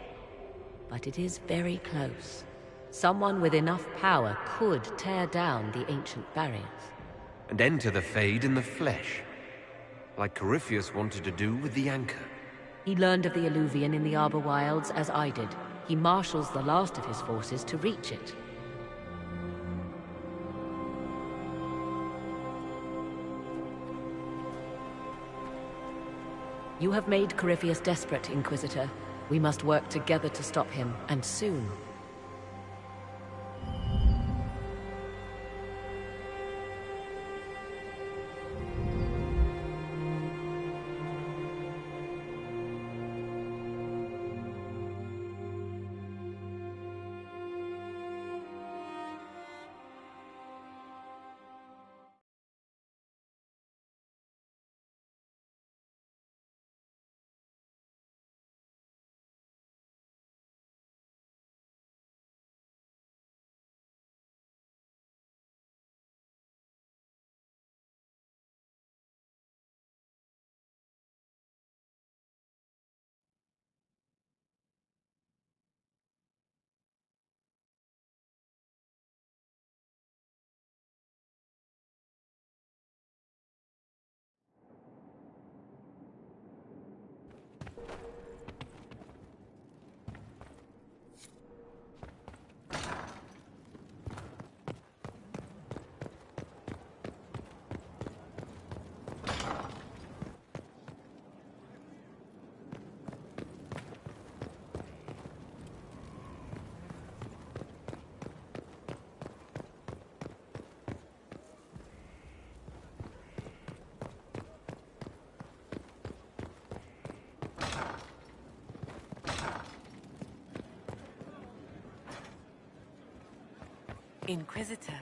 but it is very close. Someone with enough power could tear down the ancient barriers. And enter the Fade in the flesh, like Corypheus wanted to do with the Anchor. He learned of the Illuvian in the Arbor Wilds as I did. He marshals the last of his forces to reach it. You have made Corypheus desperate, Inquisitor. We must work together to stop him, and soon. Inquisitor.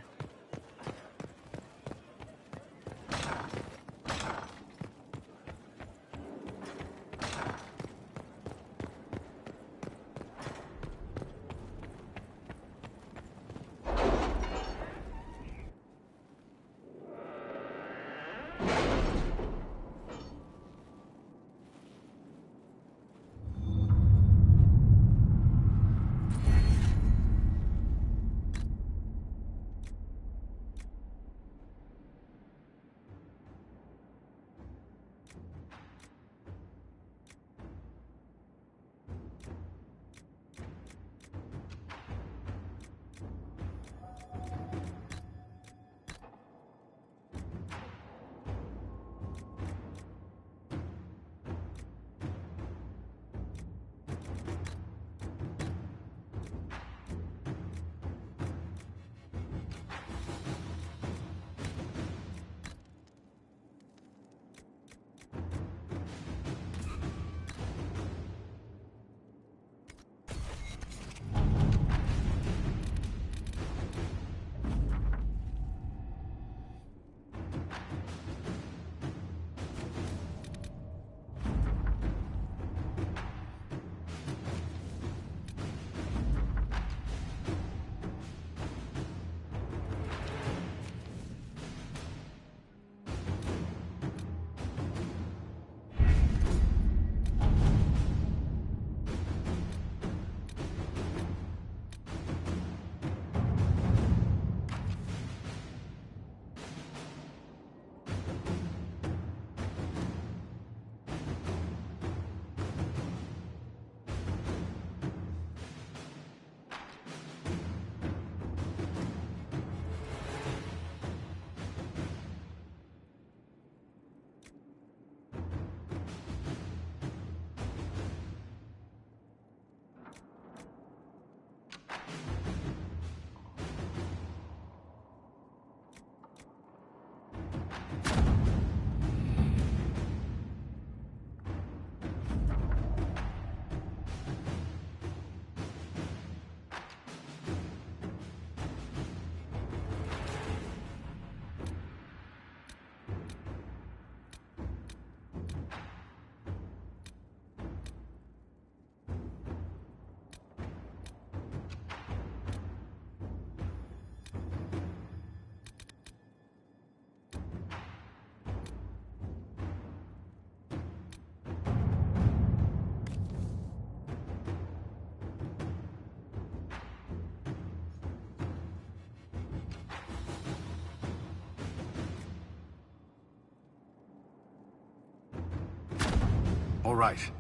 right.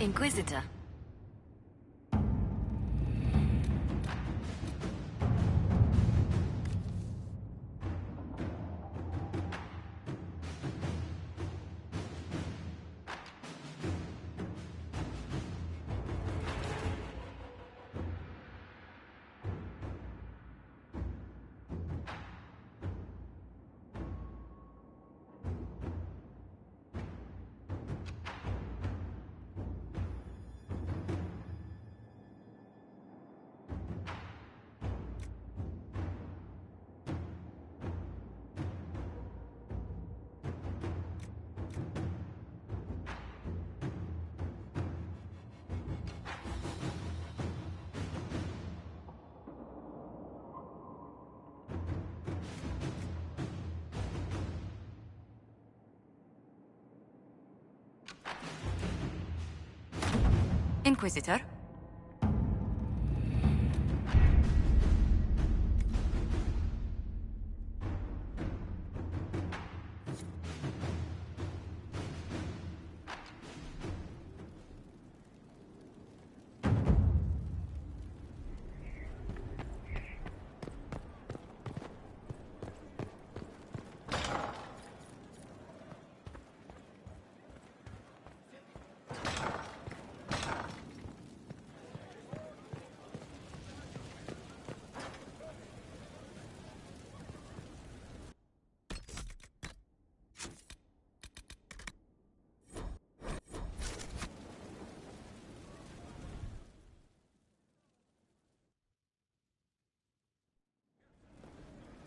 Inquisitor. Inquisitor?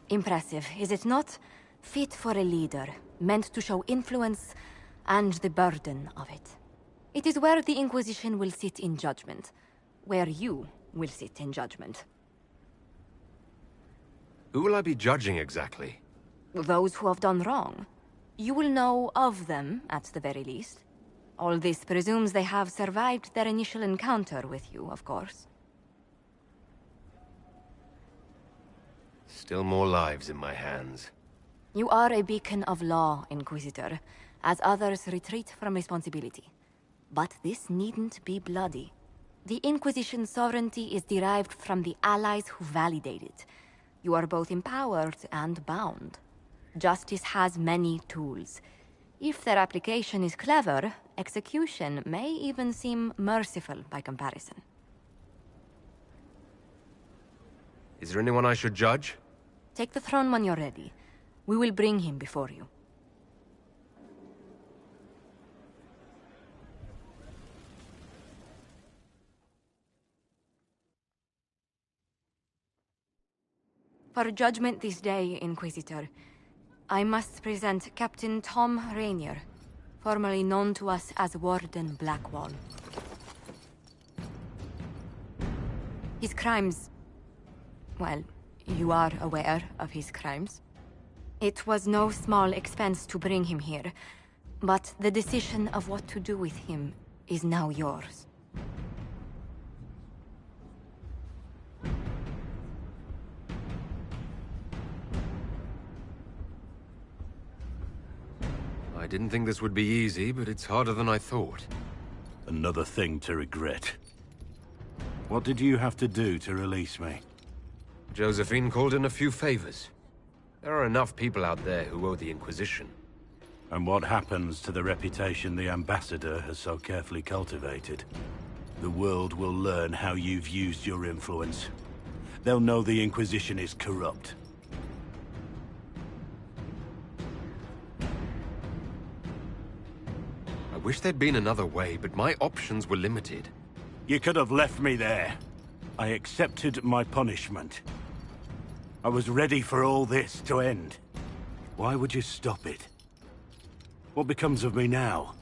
Impressive, is it not? Fit for a leader, meant to show influence and the burden of it. It is where the Inquisition will sit in judgment. Where you will sit in judgment. Who will I be judging exactly? Those who have done wrong. You will know of them, at the very least. All this presumes they have survived their initial encounter with you, of course. Still more lives in my hands. You are a beacon of law, Inquisitor, as others retreat from responsibility. But this needn't be bloody. The Inquisition's sovereignty is derived from the allies who validate it. You are both empowered and bound. Justice has many tools. If their application is clever, execution may even seem merciful by comparison. Is there anyone I should judge? Take the throne when you're ready. We will bring him before you. For judgment this day, Inquisitor, I must present Captain Tom Rainier, formerly known to us as Warden Blackwall. His crimes... well, you are aware of his crimes. It was no small expense to bring him here, but the decision of what to do with him is now yours. I didn't think this would be easy, but it's harder than I thought. Another thing to regret. What did you have to do to release me? Josephine called in a few favors. There are enough people out there who owe the Inquisition. And what happens to the reputation the Ambassador has so carefully cultivated? The world will learn how you've used your influence. They'll know the Inquisition is corrupt. I wish there'd been another way, but my options were limited. You could have left me there. I accepted my punishment. I was ready for all this to end. Why would you stop it? What becomes of me now?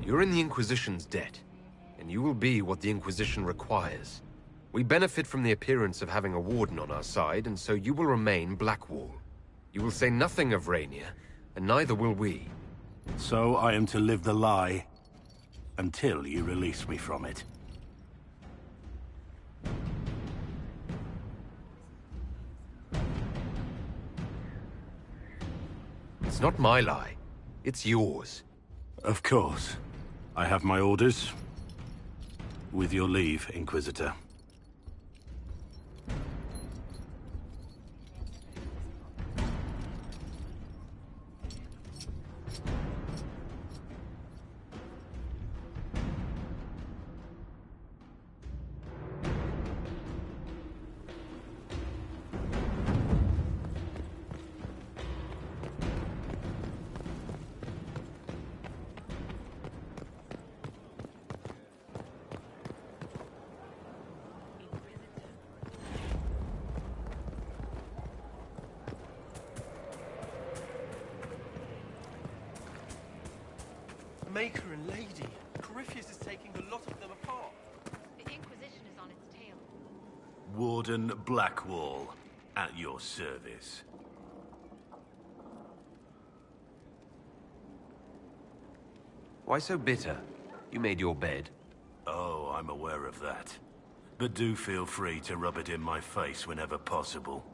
You're in the Inquisition's debt, and you will be what the Inquisition requires. We benefit from the appearance of having a warden on our side, and so you will remain Blackwall. You will say nothing of Rainier, and neither will we. So I am to live the lie until you release me from it. It's not my lie. It's yours. Of course. I have my orders. With your leave, Inquisitor. Maker and Lady. Corypheus is taking a lot of them apart. The Inquisition is on its tail. Warden Blackwall, at your service. Why so bitter? You made your bed. Oh, I'm aware of that. But do feel free to rub it in my face whenever possible.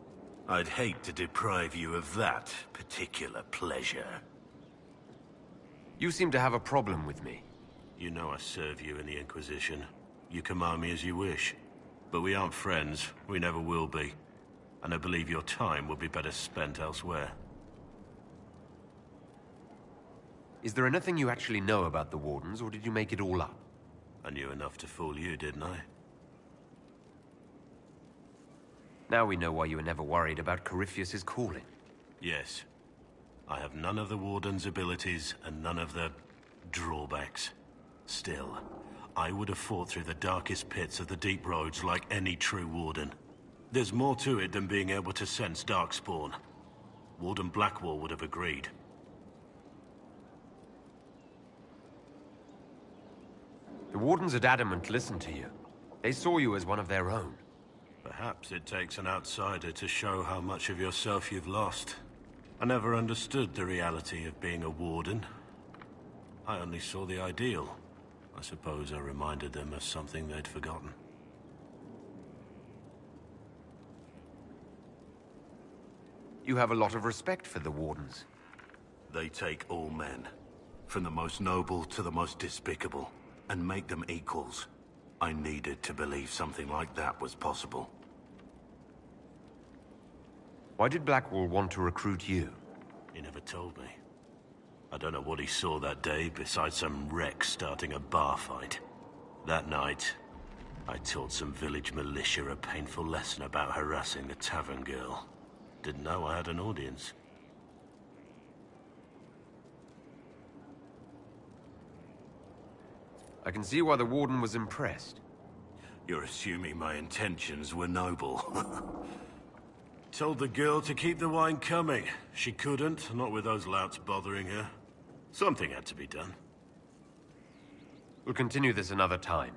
I'd hate to deprive you of that particular pleasure. You seem to have a problem with me. You know I serve you in the Inquisition. You command me as you wish. But we aren't friends. We never will be. And I believe your time will be better spent elsewhere. Is there anything you actually know about the Wardens, or did you make it all up? I knew enough to fool you, didn't I? Now we know why you were never worried about Corypheus's calling. Yes. I have none of the Warden's abilities and none of the drawbacks. Still, I would have fought through the darkest pits of the deep roads like any true Warden. There's more to it than being able to sense Darkspawn. Warden Blackwall would have agreed. The Wardens at Adamant listened to you. They saw you as one of their own. Perhaps it takes an outsider to show how much of yourself you've lost. I never understood the reality of being a Warden. I only saw the ideal. I suppose I reminded them of something they'd forgotten. You have a lot of respect for the Wardens. They take all men, from the most noble to the most despicable, and make them equals. I needed to believe something like that was possible. Why did Blackwall want to recruit you? He never told me. I don't know what he saw that day besides some wreck starting a bar fight. That night, I taught some village militia a painful lesson about harassing the tavern girl. Didn't know I had an audience. I can see why the Warden was impressed. You're assuming my intentions were noble. Told the girl to keep the wine coming. She couldn't, not with those louts bothering her. Something had to be done. We'll continue this another time.